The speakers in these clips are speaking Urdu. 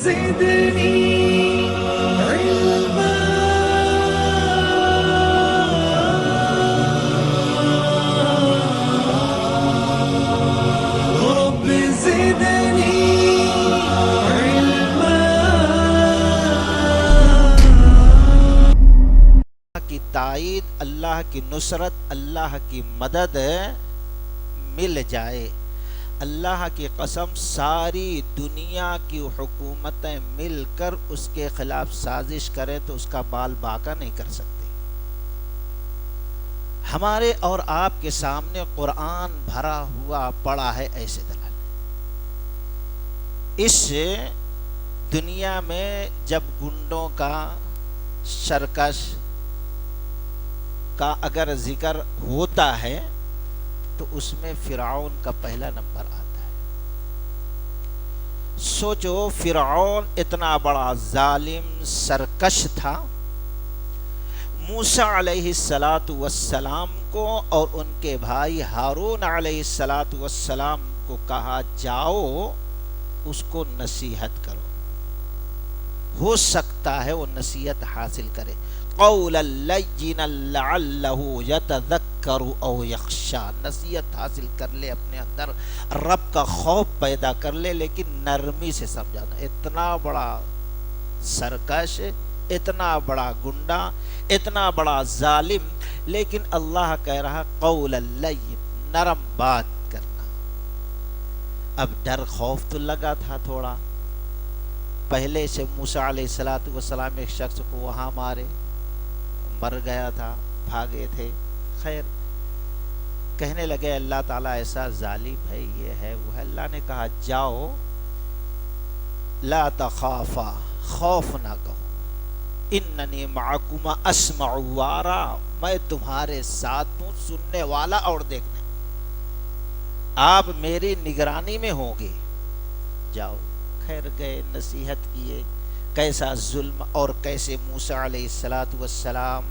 زدني علما رب زدني علما. کی تائید، اللہ کی نصرت، اللہ کی مدد مل جائے. اللہ کی قسم ساری دنیا کی حکومتیں مل کر اس کے خلاف سازش کریں تو اس کا بال باقا نہیں کر سکتے. ہمارے اور آپ کے سامنے قرآن بھرا ہوا پڑا ہے ایسے دلائل. اس دنیا میں جب گنڈوں کا، سرکش کا اگر ذکر ہوتا ہے تو اس میں فرعون کا پہلا نمبر آتا ہے. سوچو فرعون اتنا بڑا ظالم سرکش تھا. موسیٰ علیہ السلام کو اور ان کے بھائی ہارون علیہ السلام کو کہا جاؤ اس کو نصیحت کرو، ہو سکتا ہے وہ نصیحت حاصل کرے. قولا لینا لعلہ یتذکر او یخشی، نصیحت حاصل کر لے، اپنے اندر رب کا خوف پیدا کر لے، لیکن نرمی سے سمجھانا. اتنا بڑا سرکش، اتنا بڑا گنڈا، اتنا بڑا ظالم، لیکن اللہ کہہ رہا قولا لین، نرم بات کرنا. اب ڈر خوف تو لگا تھا تھوڑا، پہلے سے موسیٰ علیہ السلام ایک شخص کو وہاں مارے، مر گیا تھا، بھاگے تھے. خیر کہنے لگے اللہ تعالیٰ ایسا ظالم ہے، یہ ہے وہ ہے. اللہ نے کہا جاؤ لا تخافا، خوف نہ کہو، اننی معکما اسمع وارا، میں تمہارے ساتھ ہوں، سننے والا اور دیکھنے. آپ میری نگرانی میں ہوں گے، جاؤ. خیر گئے، نصیحت کیے، کیسا ظلم اور کیسے موسیٰ علیہ السلام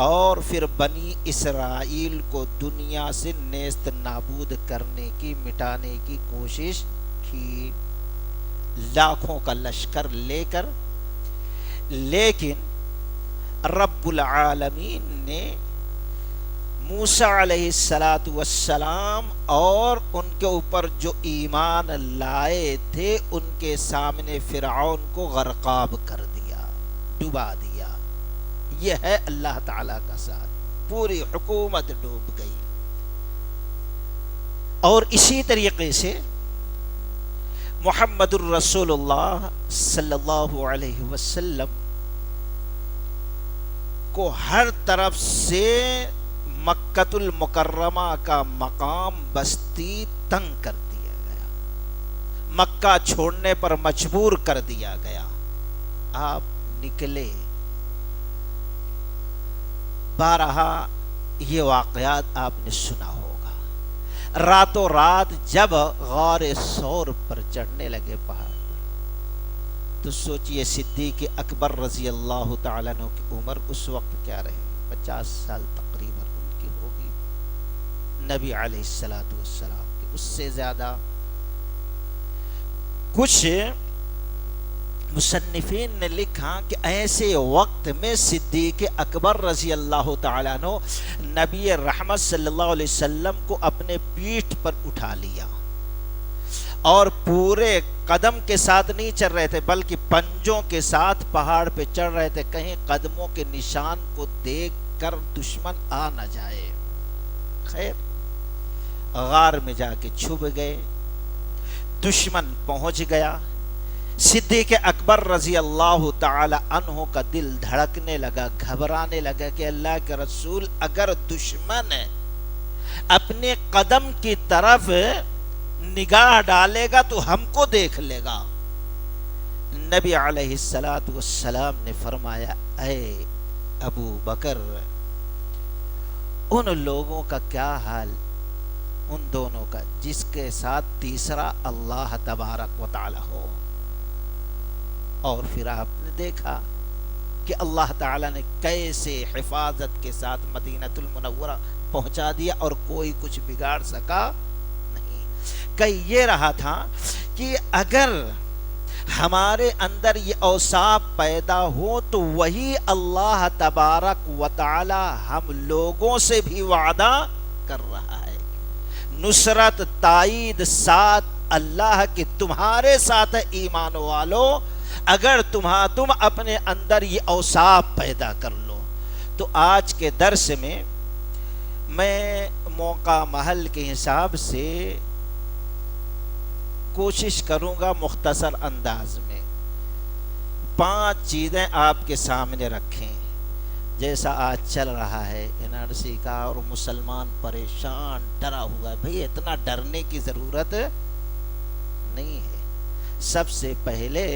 اور پھر بنی اسرائیل کو دنیا سے نیست نابود کرنے کی، مٹانے کی کوشش کی، لاکھوں کا لشکر لے کر. لیکن رب العالمین نے موسیٰ علیہ السلام اور ان کے اوپر جو ایمان لائے تھے ان کے سامنے فرعون کو غرقاب کر دیا، ڈبا دیا. یہ ہے اللہ تعالیٰ کا ساتھ، پوری حکومت ڈوب گئی. اور اسی طریقے سے محمد الرسول اللہ صلی اللہ علیہ وسلم کو ہر طرف سے مکۃ المکرمہ کا مقام، بستی تنگ کر دیا گیا، مکہ چھوڑنے پر مجبور کر دیا گیا. آپ نکلے. بارہا یہ واقعات آپ نے سنا ہوگا. راتوں رات جب غار ثور پر چڑھنے لگے پہاڑ پر، تو سوچئے صدیق اکبر رضی اللہ تعالیٰ عنہ کی عمر اس وقت کیا رہے، 50 سال تقریباً ان کی ہوگی. نبی علیہ السلام کی اس سے زیادہ. کچھ مصنفین نے لکھا کہ ایسے وقت میں صدیق اکبر رضی اللہ تعالیٰ عنہ نبی رحمت صلی اللہ علیہ وسلم کو اپنے پیٹھ پر اٹھا لیا، اور پورے قدم کے ساتھ نہیں چڑھ رہے تھے بلکہ پنجوں کے ساتھ پہاڑ پہ چڑھ رہے تھے، کہیں قدموں کے نشان کو دیکھ کر دشمن آ نہ جائے. خیر غار میں جا کے چھپ گئے، دشمن پہنچ گیا. صدیق اکبر رضی اللہ تعالی عنہ کا دل دھڑکنے لگا، گھبرانے لگا کہ اللہ کے رسول اگر دشمن اپنے قدم کی طرف نگاہ ڈالے گا تو ہم کو دیکھ لے گا. نبی علیہ السلام نے فرمایا اے ابو بکر، ان لوگوں کا کیا حال، ان دونوں کا جس کے ساتھ تیسرا اللہ تبارک و تعالی ہو. اور پھر آپ نے دیکھا کہ اللہ تعالیٰ نے کیسے حفاظت کے ساتھ مدینہ المنورہ پہنچا دیا اور کوئی کچھ بگاڑ سکا نہیں. کہ یہ رہا تھا کہ اگر ہمارے اندر یہ اوصاف پیدا ہو تو وہی اللہ تبارک و تعالی ہم لوگوں سے بھی وعدہ کر رہا ہے، نصرت، تائید، ساتھ اللہ کے تمہارے ساتھ ہے ایمان والو، اگر تم اپنے اندر یہ اوصاف پیدا کر لو۔ تو آج کے درس میں موقع محل کے حساب سے کوشش کروں گا مختصر انداز میں 5 چیزیں آپ کے سامنے رکھیں۔ جیسا آج چل رہا ہے NRC کا، اور مسلمان پریشان ڈرا ہوا ہے، بھئی اتنا ڈرنے کی ضرورت نہیں ہے۔ سب سے پہلے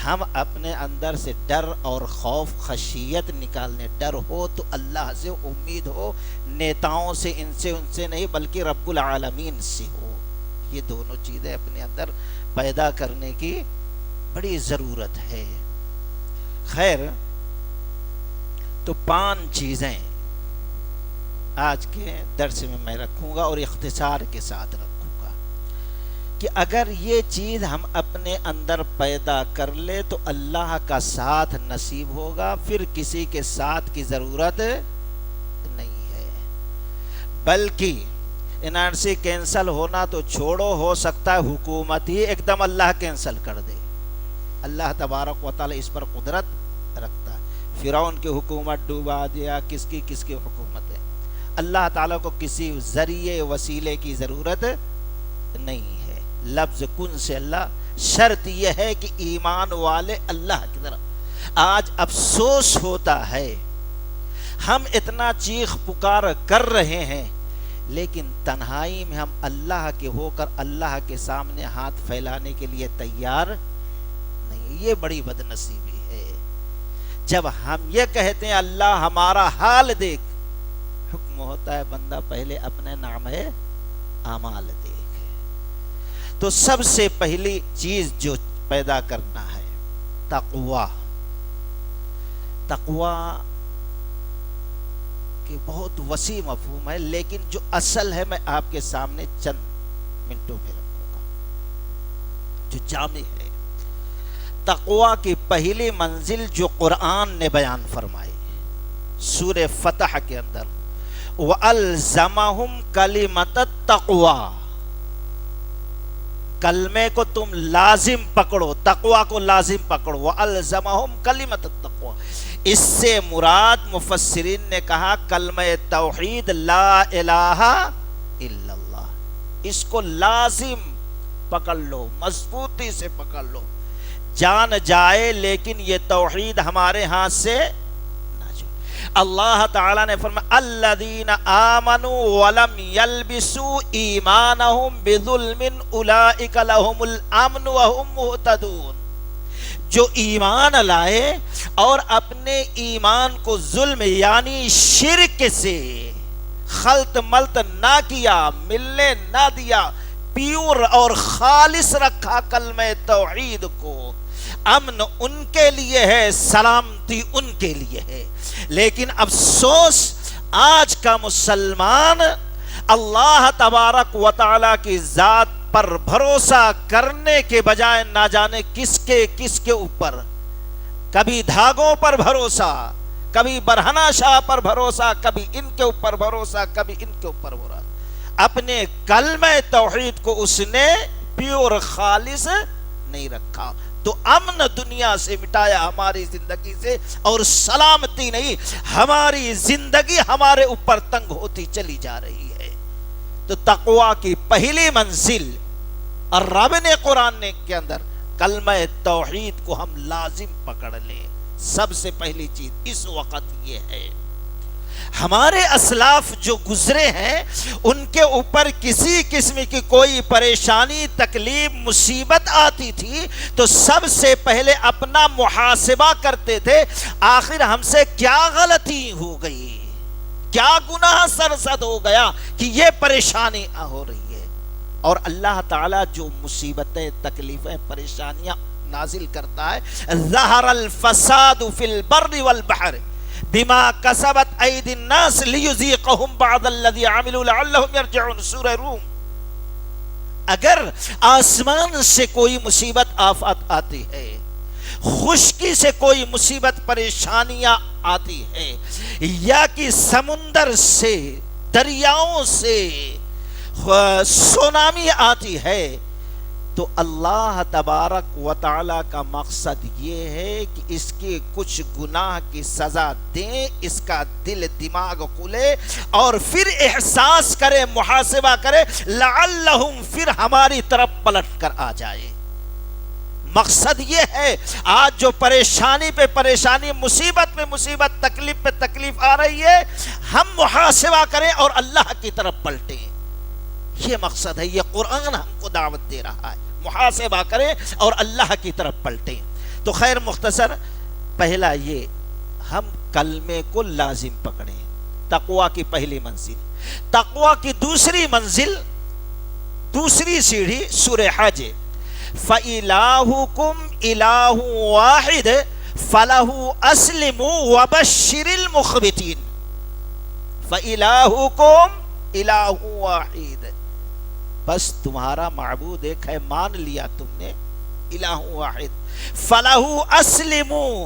ہم اپنے اندر سے ڈر اور خوف خشیت نکالنے، ڈر ہو تو اللہ سے امید ہو، نیتاؤں سے ان سے نہیں بلکہ رب العالمین سے ہو۔ یہ دونوں چیزیں اپنے اندر پیدا کرنے کی بڑی ضرورت ہے۔ خیر، تو 5 چیزیں آج کے درس میں رکھوں گا اور اختصار کے ساتھ رکھوں گا کہ اگر یہ چیز ہم اپنے اندر پیدا کر لے تو اللہ کا ساتھ نصیب ہوگا، پھر کسی کے ساتھ کی ضرورت نہیں ہے۔ بلکہ NRC کینسل ہونا تو چھوڑو، ہو سکتا ہے حکومت ہی ایک دم اللہ کینسل کر دے۔ اللہ تبارک و تعالی اس پر قدرت رکھتا ہے۔ فرعون کی حکومت ڈوبا دیا، کس کی حکومت ہے۔ اللہ تعالیٰ کو کسی ذریعے وسیلے کی ضرورت نہیں ہے۔ لفظ کن سے اللہ، شرط یہ ہے کہ ایمان والے اللہ کی طرف۔ آج افسوس ہوتا ہے ہم اتنا چیخ پکار کر رہے ہیں لیکن تنہائی میں ہم اللہ کے ہو کر اللہ کے سامنے ہاتھ پھیلانے کے لیے تیار نہیں۔ یہ بڑی بد نصیبی ہے۔ جب ہم یہ کہتے ہیں اللہ ہمارا حال دیکھ، حکم ہوتا ہے بندہ پہلے اپنے نام اعمال دیکھ۔ تو سب سے پہلی چیز جو پیدا کرنا ہے تقوی۔ تقوی کہ بہت وسیع مفہوم ہے، لیکن جو اصل ہے میں آپ کے سامنے چند منٹوں میں رکھوں گا جو جامع ہے۔ تقوی کی پہلی منزل جو قرآن نے بیان فرمائی سورہ فتح کے اندر، وَأَلْزَمَهُمْ كَلِمَةَ التَّقْوَى، کلمے کو تم لازم پکڑو، تقوی کو لازم پکڑو۔ وَأَلْزَمَهُمْ كَلِمَةَ التَّقْوَى، اس سے مراد مفسرین نے کہا کلمہ توحید، لا الہ الا اللہ، اس کو لازم پکڑ لو، مضبوطی سے پکڑ لو۔ جان جائے لیکن یہ توحید ہمارے ہاتھ سے نہ جائے۔ اللہ تعالیٰ نے فرمایا الذین آمنوا ولم یلبسوا ایمانہم بظلم اولئک لہم الامن وہم مہتدون، جو ایمان لائے اور اپنے ایمان کو ظلم یعنی شرک سے خلط ملط نہ کیا، ملنے نہ دیا، پیور اور خالص رکھا کلمہ توحید کو، امن ان کے لیے ہے، سلامتی ان کے لیے ہے۔ لیکن افسوس آج کا مسلمان اللہ تبارک و تعالی کی ذات پر بھروسہ کرنے کے بجائے نہ جانے کس کے اوپر، کبھی دھاگوں پر بھروسہ، کبھی برہنہ شاہ پر بھروسہ، کبھی ان کے اوپر بھروسہ، کبھی ان کے اوپر بھروسہ۔ اپنے کلمہ توحید کو اس نے پیور خالص نہیں رکھا، تو امن دنیا سے مٹایا ہماری زندگی سے، اور سلامتی نہیں، ہماری زندگی ہمارے اوپر تنگ ہوتی چلی جا رہی ہے۔ تو تقوی کی پہلی منزل، اور رب نے قرآن کے اندر کلمہ توحید کو ہم لازم پکڑ لیں۔ سب سے پہلی چیز اس وقت یہ ہے، ہمارے اسلاف جو گزرے ہیں ان کے اوپر کسی قسم کی کوئی پریشانی، تکلیف، مصیبت آتی تھی تو سب سے پہلے اپنا محاسبہ کرتے تھے، آخر ہم سے کیا غلطی ہو گئی، کیا گناہ سرزد ہو گیا کہ یہ پریشانی ہو رہی ہے۔ اور اللہ تعالیٰ جو مصیبتیں، تکلیفیں، پریشانیاں نازل کرتا ہے، ظہر الفساد فی البر والبحر بما کسبت ایدی الناس لیذیقہم بعض الذی عملوا لعلہم یرجعون، سورہ روم۔ اگر آسمان سے کوئی مصیبت آفات آتی ہے، خشکی سے کوئی مصیبت پریشانیاں آتی ہے، یا کہ سمندر سے دریاؤں سے سونامی آتی ہے، تو اللہ تبارک و تعالی کا مقصد یہ ہے کہ اس کے کچھ گناہ کی سزا دیں، اس کا دل دماغ کھلے اور پھر احساس کرے، محاسبہ کرے، لعلہم پھر ہماری طرف پلٹ کر آ جائے۔ مقصد یہ ہے، آج جو پریشانی پہ پریشانی، مصیبت پہ مصیبت، تکلیف پہ تکلیف آ رہی ہے، ہم محاسبہ کریں اور اللہ کی طرف پلٹیں۔ یہ مقصد ہے، یہ قرآن ہم کو دعوت دے رہا ہے، محاسبہ کریں اور اللہ کی طرف پلٹیں۔ تو خیر مختصر، پہلا یہ ہم کلمے کو لازم پکڑیں، تقویٰ کی پہلی منزل۔ تقویٰ کی دوسری منزل، دوسری سیڑھی سورہ حج، فَإِلَٰهُكُمْ إِلَٰهٌ وَاحِدٌ فَلَهُ أَسْلِمُوا وَبَشِّرِ الْمُخْبِتِينَ۔ فَإِلَٰهُكُمْ إِلَٰهٌ وَاحِدٌ، بس تمہارا معبود ایک ہے، مان لیا تم نے، الہ واحد، فَلَهُ أَسْلِمُوا،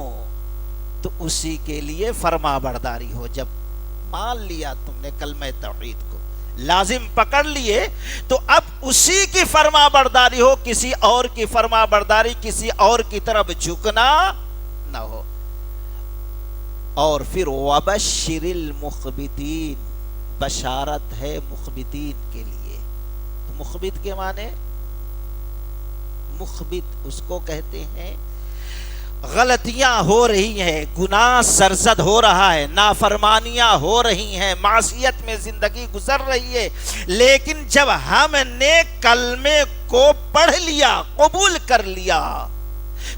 تو اسی کے لیے فرما برداری ہو۔ جب مان لیا تم نے کلمہ توحید کو، لازم پکڑ لیے، تو اب اسی کی فرما برداری ہو، کسی اور کی فرما برداری، کسی اور کی طرف جھکنا نہ ہو۔ اور پھر وَبَشِّرِ الْمُخْبِتِينَ، بشارت ہے مخبتین کے لیے۔ مخبت کے معنی، مخبت اس کو کہتے ہیں غلطیاں ہو رہی ہیں، گناہ سرزد ہو رہا ہے، نافرمانیاں ہو رہی ہیں، معصیت میں زندگی گزر رہی ہے، لیکن جب ہم نے کلمے کو پڑھ لیا، قبول کر لیا،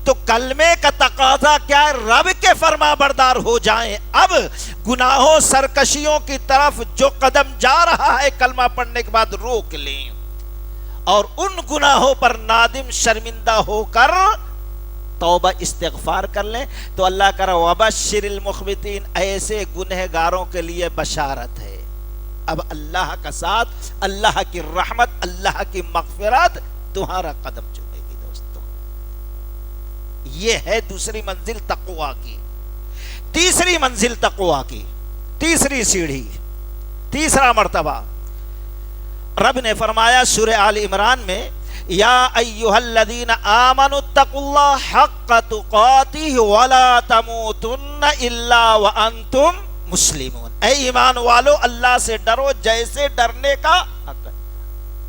تو کلمے کا تقاضا کیا ہے؟ رب کے فرما بردار ہو جائیں۔ اب گناہوں سرکشیوں کی طرف جو قدم جا رہا ہے کلمہ پڑھنے کے بعد روک لیں، اور ان گناہوں پر نادم شرمندہ ہو کر توبہ استغفار کر لیں۔ تو اللہ کہہ رہا وَبَشِّرِ الْمُخْبِتِينَ، ایسے گنہگاروں کے لیے بشارت ہے۔ اب اللہ کا ساتھ، اللہ کی رحمت، اللہ کی مغفرت تمہارا قدم چومے گی۔ دوستوں، یہ ہے دوسری منزل تقویٰ کی۔ تیسری منزل تقویٰ کی، تیسری سیڑھی، تیسرا مرتبہ، رب نے فرمایا سورہ آل عمران میں، یا ایھا الذین آمنوا اتقوا اللہ حق تقاتہ ولا تموتن الا وانتم مسلمون۔ اے ایمان والو، اللہ سے ڈرو جیسے ڈرنے کا حق ہے۔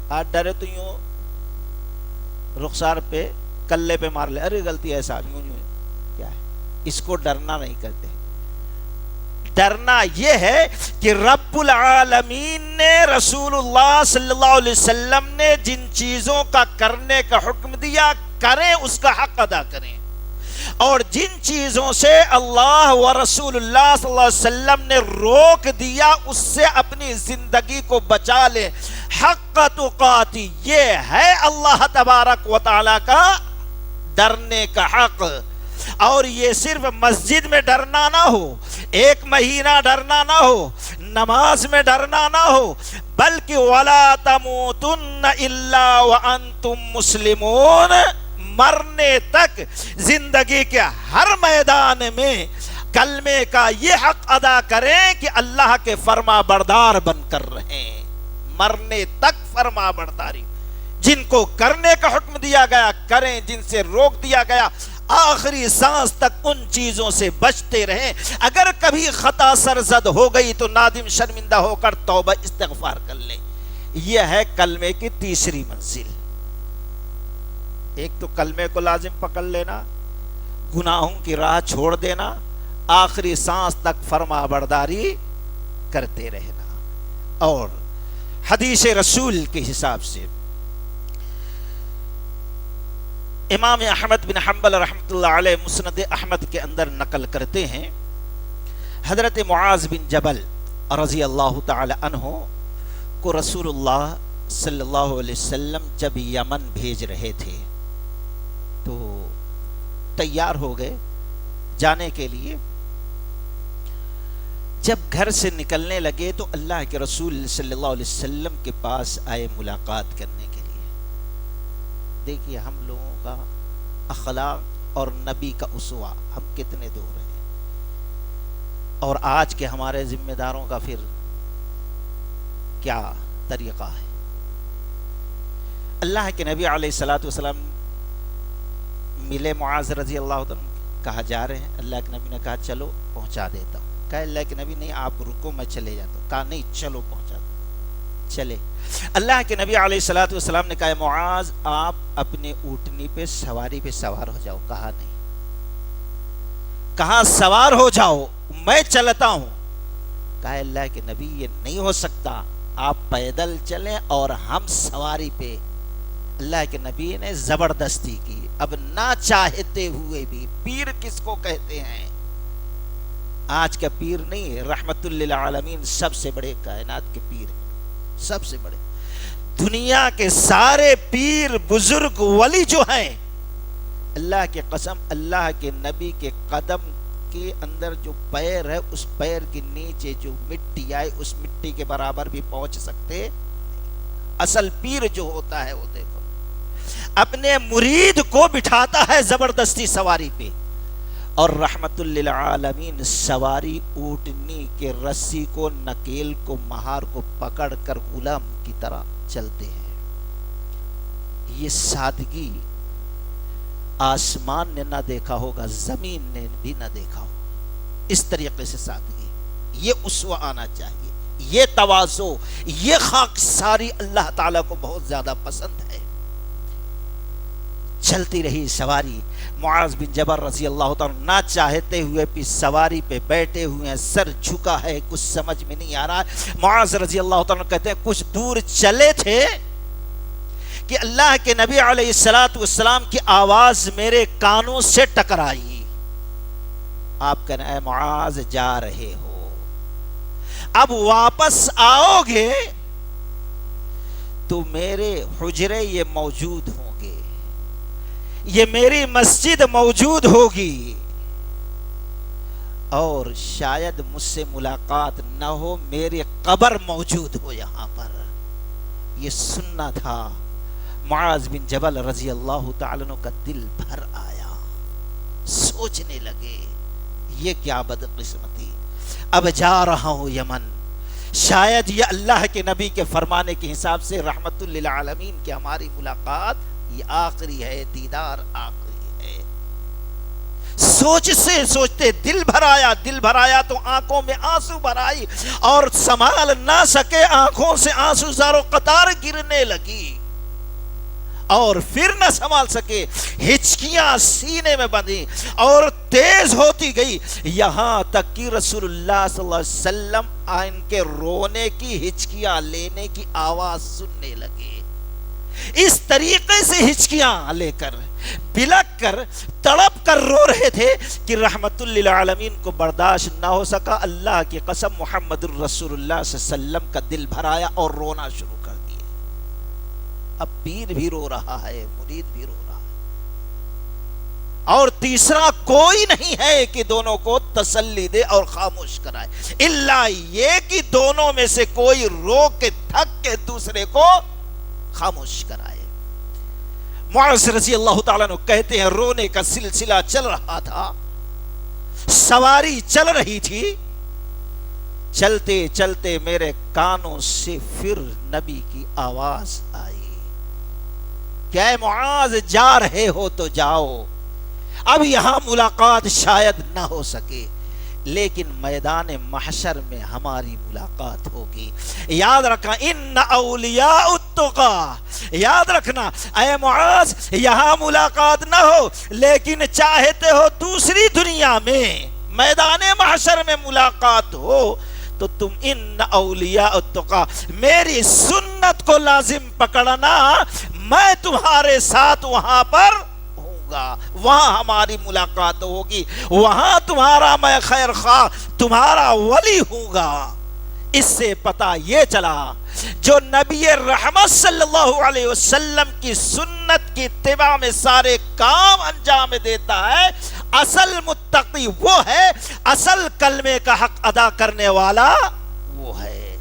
آج ڈرے تو یوں رخسار پہ کلے پہ مار لے، ارے غلطی ہے صاحب، یوں کیا ہے، اس کو ڈرنا نہیں کرتے۔ ڈرنا یہ ہے کہ رب العالمین نے، رسول اللہ صلی اللہ علیہ وسلم نے جن چیزوں کا کرنے کا حکم دیا، کریں، اس کا حق ادا کریں، اور جن چیزوں سے اللہ و رسول اللہ صلی اللہ علیہ وسلم نے روک دیا، اس سے اپنی زندگی کو بچا لیں۔ حق تقاتی، یہ ہے اللہ تبارک و تعالی کا ڈرنے کا حق۔ اور یہ صرف مسجد میں ڈرنا نہ ہو، ایک مہینہ ڈرنا نہ ہو، نماز میں ڈرنا نہ ہو، بلکہ وَلَا تَمُوتُنَّ إِلَّا وَأَنْتُمْ مُسْلِمُونَ، مرنے تک زندگی کے ہر میدان میں کلمے کا یہ حق ادا کریں کہ اللہ کے فرما بردار بن کر رہیں۔ مرنے تک فرما برداری، جن کو کرنے کا حکم دیا گیا کریں، جن سے روک دیا گیا آخری سانس تک ان چیزوں سے بچتے رہیں۔ اگر کبھی خطا سرزد ہو گئی تو نادم شرمندہ ہو کر توبہ استغفار کر لیں۔ یہ ہے کلمے کی تیسری منزل۔ ایک تو کلمے کو لازم پکڑ لینا، گناہوں کی راہ چھوڑ دینا، آخری سانس تک فرما برداری کرتے رہنا۔ اور حدیث رسول کے حساب سے امام احمد بن حنبل رحمۃ اللہ علیہ مسند احمد کے اندر نقل کرتے ہیں، حضرت معاذ بن جبل رضی اللہ تعالی عنہ کو رسول اللہ صلی اللہ علیہ وسلم جب یمن بھیج رہے تھے تو تیار ہو گئے جانے کے لیے۔ جب گھر سے نکلنے لگے تو اللہ کے رسول صلی اللہ علیہ وسلم کے پاس آئے ملاقات کرنے کے لیے۔ دیکھیے ہم لوگوں کا اخلاق اور نبی کا اسوہ ہم کتنے دور ہیں، اور آج کے ہمارے ذمہ داروں کا پھر کیا طریقہ ہے۔ اللہ کے نبی علیہ الصلوۃ والسلام ملے معاذ رضی اللہ عنہ، کہا جا رہے ہیں، اللہ کے نبی نے کہا چلو پہنچا دیتا ہوں، کہا اللہ کے نبی نہیں آپ رکو میں چلے جاتا ہوں، کہا نہیں چلو پہنچا دو، چلے۔ اللہ کے نبی علیہ الصلوۃ والسلام نے کہا معاذ آپ اپنے اونٹنی پہ سواری پہ سوار ہو جاؤ، کہا نہیں، کہا سوار ہو جاؤ میں چلتا ہوں، کہا اللہ کے نبی یہ نہیں ہو سکتا، آپ پیدل چلیں اور ہم سواری پہ۔ اللہ کے نبی نے زبردستی کی۔ اب نہ چاہتے ہوئے بھی، پیر کس کو کہتے ہیں؟ آج کا پیر نہیں، رحمت للعالمین سب سے بڑے کائنات کے پیر ہیں، سب سے بڑے دنیا کے سارے پیر بزرگ ولی جو ہیں، اللہ کے قسم اللہ کے نبی کے قدم کے اندر جو پیر ہے اس پیر کے نیچے جو مٹی آئے اس مٹی کے برابر بھی پہنچ سکتے۔ اصل پیر جو ہوتا ہے وہ دیکھو اپنے مرید کو بٹھاتا ہے زبردستی سواری پہ، اور رحمت للعالمین سواری اونٹنی کے رسی کو نکیل کو مہار کو پکڑ کر غلام کی طرح چلتے ہیں۔ یہ سادگی آسمان نے نہ دیکھا ہوگا، زمین نے بھی نہ دیکھا ہوگا، اس طریقے سے سادگی۔ یہ اسوہ آنا چاہیے، یہ تواضع، یہ خاکساری اللہ تعالیٰ کو بہت زیادہ پسند ہے۔ چلتی رہی سواری، معاذ بن جبل رضی اللہ تعالیٰ نہ چاہتے ہوئے بھی سواری پہ بیٹھے ہوئے ہیں، سر جھکا ہے، کچھ سمجھ میں نہیں آ رہا ہے۔ معاذ رضی اللہ تعالیٰ کہتے ہیں کچھ دور چلے تھے کہ اللہ کے نبی علیہ الصلوۃ والسلام کی آواز میرے کانوں سے ٹکرائی۔ آپ کہنا ہے معاذ جا رہے ہو، اب واپس آؤ گے تو میرے حجرے یہ موجود ہوں گے، یہ میری مسجد موجود ہوگی، اور شاید مجھ سے ملاقات نہ ہو، میری قبر موجود ہو یہاں پر۔ یہ سننا تھا۔ معاذ بن جبل رضی اللہ تعالیٰ عنہ کا دل بھر آیا، سوچنے لگے یہ کیا بدقسمتی، اب جا رہا ہوں یمن، شاید یہ اللہ کے نبی کے فرمانے کے حساب سے رحمت للعالمین کی ہماری ملاقات یہ آخری ہے، دیدار آخری ہے۔ سوچ سے سوچتے دل بھر آیا، دل بھر آیا تو آنکھوں میں آنسو بھر آئی، اور سنبھال نہ سکے آنکھوں سے آنسو زاروں قطار گرنے لگی، اور پھر نہ سنبھال سکے، ہچکیاں سینے میں بندھی اور تیز ہوتی گئی، یہاں تک کہ رسول اللہ صلی اللہ علیہ وسلم ان کے رونے کی، ہچکیاں لینے کی آواز سننے لگے۔ اس طریقے سے ہچکیاں لے کر، بلک کر، تڑپ کر رو رہے تھے کہ رحمت للعالمین کو برداشت نہ ہو سکا۔ اللہ کی قسم محمد الرسول اللہ صلی اللہ علیہ وسلم کا دل بھر آیا اور رونا شروع کر دیا۔ اب پیر بھی رو رہا ہے، مرید بھی رو رہا ہے، اور تیسرا کوئی نہیں ہے کہ دونوں کو تسلی دے اور خاموش کرائے، الا یہ کہ دونوں میں سے کوئی رو کے تھک کے دوسرے کو خاموش کرائے۔ معاذ رضی اللہ تعالیٰ عنہ کہتے ہیں رونے کا سلسلہ چل رہا تھا، سواری چل رہی تھی، چلتے چلتے میرے کانوں سے پھر نبی کی آواز آئی کہ اے معاذ جا رہے ہو تو جاؤ، اب یہاں ملاقات شاید نہ ہو سکے، لیکن میدان محشر میں ہماری ملاقات ہوگی۔ یاد رکھنا ان اولیاء التقی، یاد رکھنا اے معاذ یہاں ملاقات نہ ہو، لیکن چاہتے ہو دوسری دنیا میں میدان محشر میں ملاقات ہو، تو تم ان اولیاء التقی میری سنت کو لازم پکڑنا، میں تمہارے ساتھ وہاں پر وہاں ہماری ملاقات ہوگی، وہاں تمہارا میں خیر خواہ تمہارا ولی ہوں گا۔ اس سے پتہ یہ چلا جو نبی رحمت صلی اللہ علیہ وسلم کی سنت کی اتباع میں سارے کام انجام دیتا ہے، اصل متقی وہ ہے، اصل کلمے کا حق ادا کرنے والا وہ ہے۔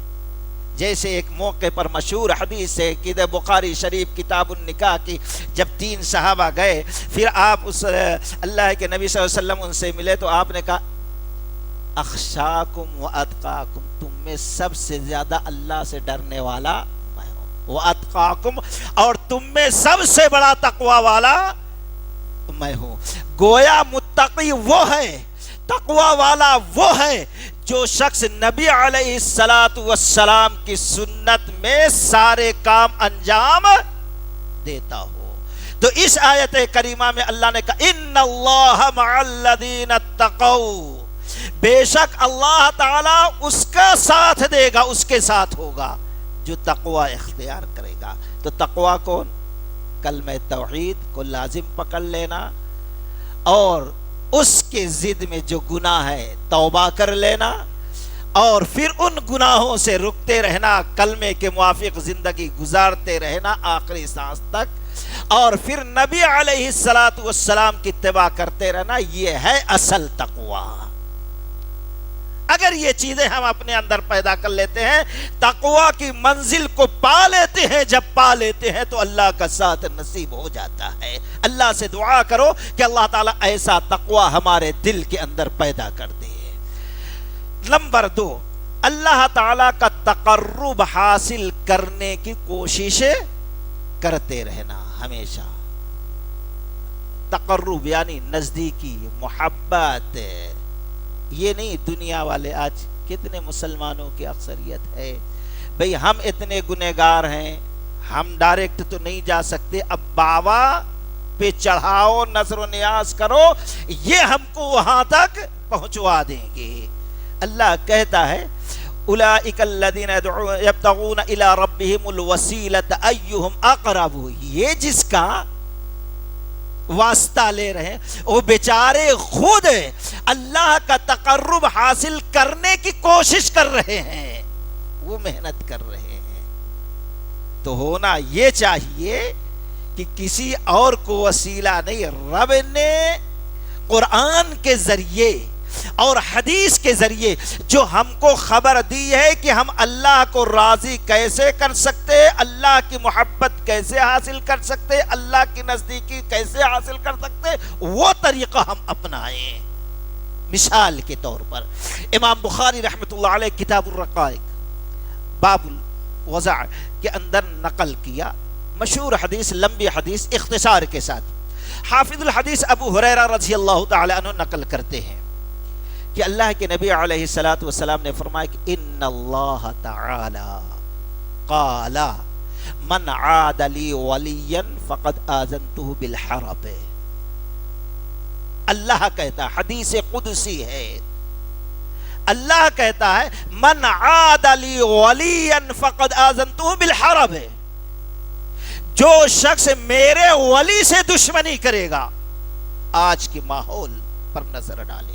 جیسے ایک موقع پر مشہور حدیث ہے کہ بخاری شریف کتاب النکاح کی، جب 3 صحابہ گئے، پھر آپ اس اللہ کے نبی صلی اللہ علیہ وسلم ان سے ملے تو آپ نے کہا اخشاکم و اتقاکم، تم میں سب سے زیادہ اللہ سے ڈرنے والا میں ہوں، و اتقاکم، اور تم میں سب سے بڑا تقوی والا میں ہوں۔ گویا متقی وہ ہے، تقوی والا وہ ہے جو شخص نبی علیہ السلام کی سنت میں سارے کام انجام دیتا ہو۔ تو اس آیت کریمہ میں اللہ نے کہا ان اللہ مع الذین اتقوا، بے شک اللہ تعالی اس کا ساتھ دے گا، اس کے ساتھ ہوگا جو تقوی اختیار کرے گا۔ تو تقوی کون؟ کلمہ توحید کو لازم پکڑ لینا، اور اس کے ضد میں جو گناہ ہے توبہ کر لینا، اور پھر ان گناہوں سے رکتے رہنا، کلمے کے موافق زندگی گزارتے رہنا آخری سانس تک، اور پھر نبی علیہ السلام کی اتباع کرتے رہنا، یہ ہے اصل تقوی۔ اگر یہ چیزیں ہم اپنے اندر پیدا کر لیتے ہیں، تقوی کی منزل کو پا لیتے ہیں، جب پا لیتے ہیں تو اللہ کا ساتھ نصیب ہو جاتا ہے۔ اللہ سے دعا کرو کہ اللہ تعالیٰ ایسا تقوی ہمارے دل کے اندر پیدا کر دے۔ نمبر 2، اللہ تعالیٰ کا تقرب حاصل کرنے کی کوشش کرتے رہنا ہمیشہ۔ تقرب یعنی نزدیکی، محبت، یہ نہیں دنیا والے۔ آج کتنے مسلمانوں کی اکثریت ہے بھئی ہم اتنے گنہگار ہیں، ہم ڈائریکٹ تو نہیں جا سکتے، اب بابا پہ چڑھاؤ، نظر و نیاز کرو، یہ ہم کو وہاں تک پہنچوا دیں گے۔ اللہ کہتا ہے اولئک الذین یبتغون الی ربہم الوسیلۃ ایہم اقرب، یہ جس کا واسطہ لے رہے ہیں وہ بیچارے خود اللہ کا تقرب حاصل کرنے کی کوشش کر رہے ہیں، وہ محنت کر رہے ہیں۔ تو ہونا یہ چاہیے کہ کسی اور کو وسیلہ نہیں، رب نے قرآن کے ذریعے اور حدیث کے ذریعے جو ہم کو خبر دی ہے کہ ہم اللہ کو راضی کیسے کر سکتے، اللہ کی محبت کیسے حاصل کر سکتے، اللہ کی نزدیکی کیسے حاصل کر سکتے، وہ طریقہ ہم اپنائیں۔ مثال کے طور پر امام بخاری رحمۃ اللہ علیہ کتاب الرقائق باب الوضع کے اندر نقل کیا مشہور حدیث، لمبی حدیث اختصار کے ساتھ۔ حافظ الحدیث ابو ہریرہ رضی اللہ تعالی عنہ نقل کرتے ہیں کہ اللہ کے نبی علیہ السلام نے فرمایا کہ ان اللہ تعالی قال من عاد لی ولیا فقد آذنته بالحرب۔ اللہ کہتا، حدیث قدسی ہے، اللہ کہتا ہے من عاد لی ولیا فقد آذنته بالحرب، جو شخص میرے ولی سے دشمنی کرے گا، آج کے ماحول پر نظر ڈالے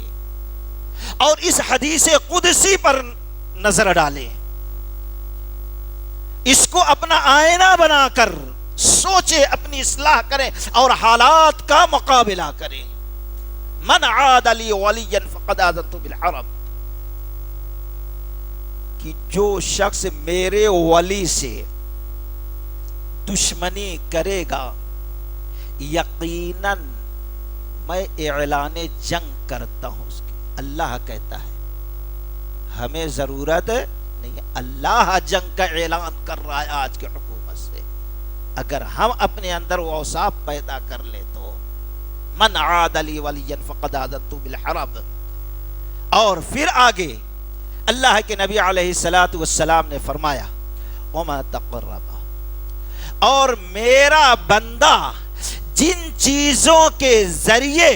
اور اس حدیث قدسی پر نظر ڈالیں، اس کو اپنا آئینہ بنا کر سوچے، اپنی اصلاح کریں اور حالات کا مقابلہ کریں۔ من عاد لی ولیا فقد آذنته بالحرب، کہ جو شخص میرے ولی سے دشمنی کرے گا، یقیناً میں اعلان جنگ کرتا ہوں اس کی۔ اللہ کہتا ہے، ہمیں ضرورت نہیں، اللہ جنگ کا اعلان کر رہا ہے آج کی حکومت سے۔ اگر ہم اپنے اندر وہ اوصاف پیدا کر لیں تو من عاد لی ولیا فقد آذنته بالحرب۔ اور پھر آگے اللہ کے نبی علیہ السلام نے فرمایا وما تقرب، اور میرا بندہ جن چیزوں کے ذریعے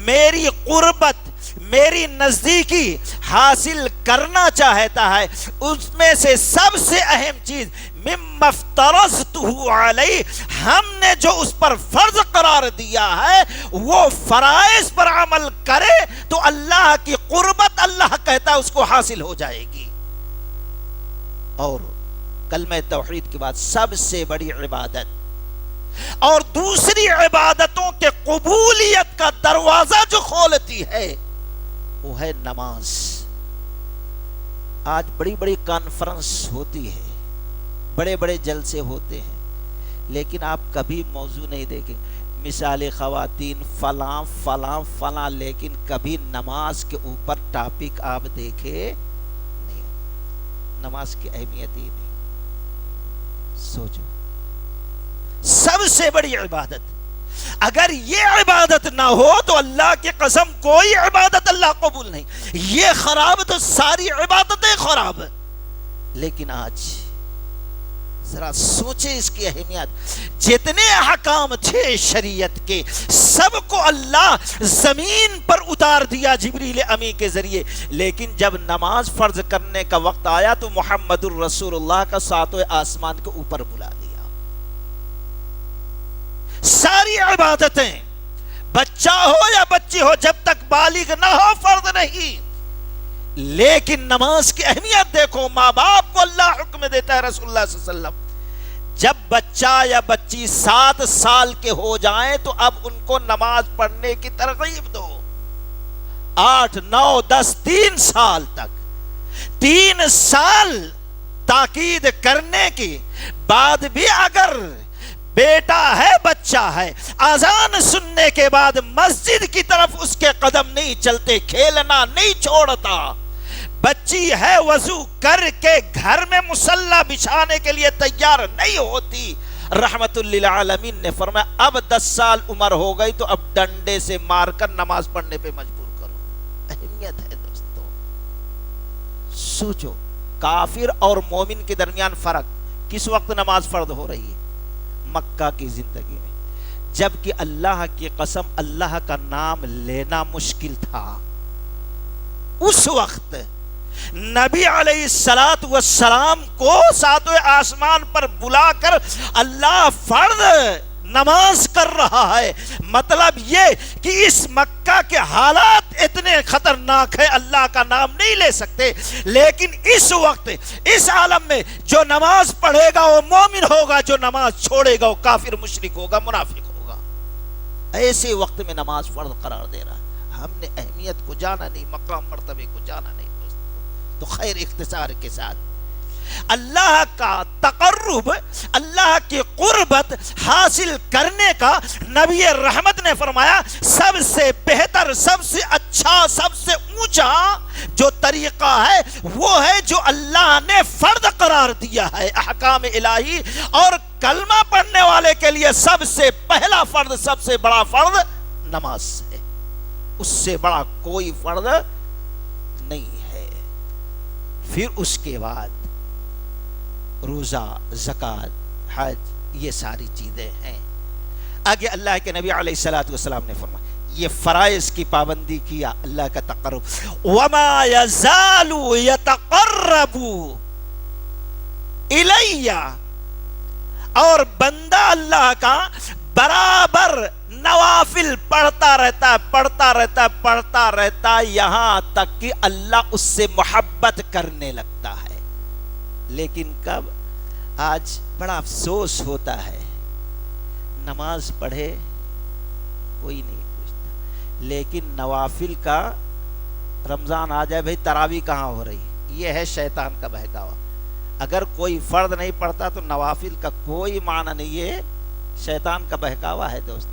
میری قربت، میری نزدیکی حاصل کرنا چاہتا ہے، اس میں سے سب سے اہم چیز مما افترضتہ علیہ، ہم نے جو اس پر فرض قرار دیا ہے وہ فرائض پر عمل کرے تو اللہ کی قربت، اللہ کہتا ہے، اس کو حاصل ہو جائے گی۔ اور کلمہ توحید کے بعد سب سے بڑی عبادت اور دوسری عبادتوں کے قبولیت کا دروازہ جو کھولتی ہے وہ ہے نماز۔ آج بڑی بڑی کانفرنس ہوتی ہے، بڑے بڑے جلسے ہوتے ہیں، لیکن آپ کبھی موضوع نہیں دیکھیں مثال خواتین فلاں فلاں فلاں، لیکن کبھی نماز کے اوپر ٹاپک آپ دیکھے نہیں، نماز کی اہمیت ہی نہیں۔ سوچو، سب سے بڑی عبادت، اگر یہ عبادت نہ ہو تو اللہ کی قسم کوئی عبادت اللہ قبول نہیں۔ یہ خراب تو ساری عبادتیں خراب۔ لیکن آج ذرا سوچے اس کی اہمیت، جتنے احکام تھے شریعت کے سب کو اللہ زمین پر اتار دیا جبریل امی کے ذریعے، لیکن جب نماز فرض کرنے کا وقت آیا تو محمد الرسول اللہ کا ساتویں آسمان کے اوپر بلا دیا۔ ساری عبادتیں بچہ ہو یا بچی ہو جب تک بالغ نہ ہو فرض نہیں، لیکن نماز کی اہمیت دیکھو، ماں باپ کو اللہ حکم دیتا ہے، رسول اللہ صلی اللہ علیہ وسلم جب بچہ یا بچی 7 سال کے ہو جائیں تو اب ان کو نماز پڑھنے کی ترغیب دو۔ 8 9 10 3 سال تک، 3 سال تاکید کرنے کی بعد بھی اگر بیٹا ہے بچہ ہے، اذان سننے کے بعد مسجد کی طرف اس کے قدم نہیں چلتے، کھیلنا نہیں چھوڑتا، بچی ہے وضو کر کے گھر میں مصلی بچھانے کے لیے تیار نہیں ہوتی، رحمت للعالمین نے فرمایا اب 10 سال عمر ہو گئی تو اب ڈنڈے سے مار کر نماز پڑھنے پہ مجبور کرو۔ اہمیت ہے دوستو۔ سوچو، کافر اور مومن کے درمیان فرق، کس وقت نماز فرض ہو رہی ہے؟ مکہ کی زندگی میں، جبکہ اللہ کی قسم اللہ کا نام لینا مشکل تھا۔ اس وقت نبی علیہ السلام کو ساتویں آسمان پر بلا کر اللہ فرض نماز کر رہا ہے۔ مطلب یہ کہ اس مکہ کے حالات اتنے خطرناک ہے، اللہ کا نام نہیں لے سکتے، لیکن اس وقت اس عالم میں جو نماز پڑھے گا وہ مومن ہوگا، جو نماز چھوڑے گا وہ کافر مشرک ہوگا، منافق ہوگا۔ ایسے وقت میں نماز فرض قرار دے رہا ہے۔ ہم نے اہمیت کو جانا نہیں، مقام مرتبے کو جانا نہیں دوستو۔ تو خیر اختصار کے ساتھ اللہ کا تقرب، اللہ کی قربت حاصل کرنے کا نبی رحمت نے فرمایا سب سے بہتر، سب سے اچھا، سب سے اونچا جو طریقہ ہے وہ ہے جو اللہ نے فرض قرار دیا ہے، احکام الہی، اور کلمہ پڑھنے والے کے لیے سب سے پہلا فرض، سب سے بڑا فرض نماز ہے، اس سے بڑا کوئی فرض نہیں ہے۔ پھر اس کے بعد روزہ، زکوٰۃ، حج، یہ ساری چیزیں ہیں۔ آگے اللہ کے نبی علیہ الصلوۃ والسلام نے فرمایا یہ فرائض کی پابندی کیا، اللہ کا تقرب، وَمَا يَزَالُ يَتَقَرَّبُ إِلَيَّ، اور بندہ اللہ کا برابر نوافل پڑھتا رہتا یہاں تک کہ اللہ اس سے محبت کرنے لگتا ہے۔ لیکن کب؟ آج بڑا افسوس ہوتا ہے، نماز پڑھے کوئی نہیں پوچھتا، لیکن نوافل کا رمضان آ جائے بھئی تراویح کہاں ہو رہی ہے، یہ ہے شیطان کا بہکاوا۔ اگر کوئی فرض نہیں پڑھتا تو نوافل کا کوئی معنی نہیں، ہے شیطان کا بہکاوا ہے دوست۔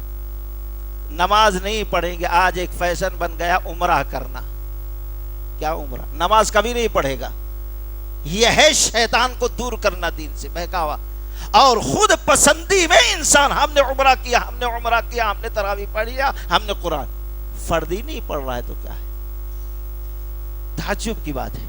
نماز نہیں پڑھیں گے، آج ایک فیشن بن گیا عمرہ کرنا۔ کیا عمرہ؟ نماز کبھی نہیں پڑھے گا، یہ ہے شیطان کو دور کرنا دین سے، بہکاوا، اور خود پسندی میں انسان ہم نے عمرہ کیا، ہم نے تراویح پڑھ لیا، ہم نے قرآن، فرض ہی نہیں پڑھ رہا ہے تو کیا ہے؟ تعجب کی بات ہے۔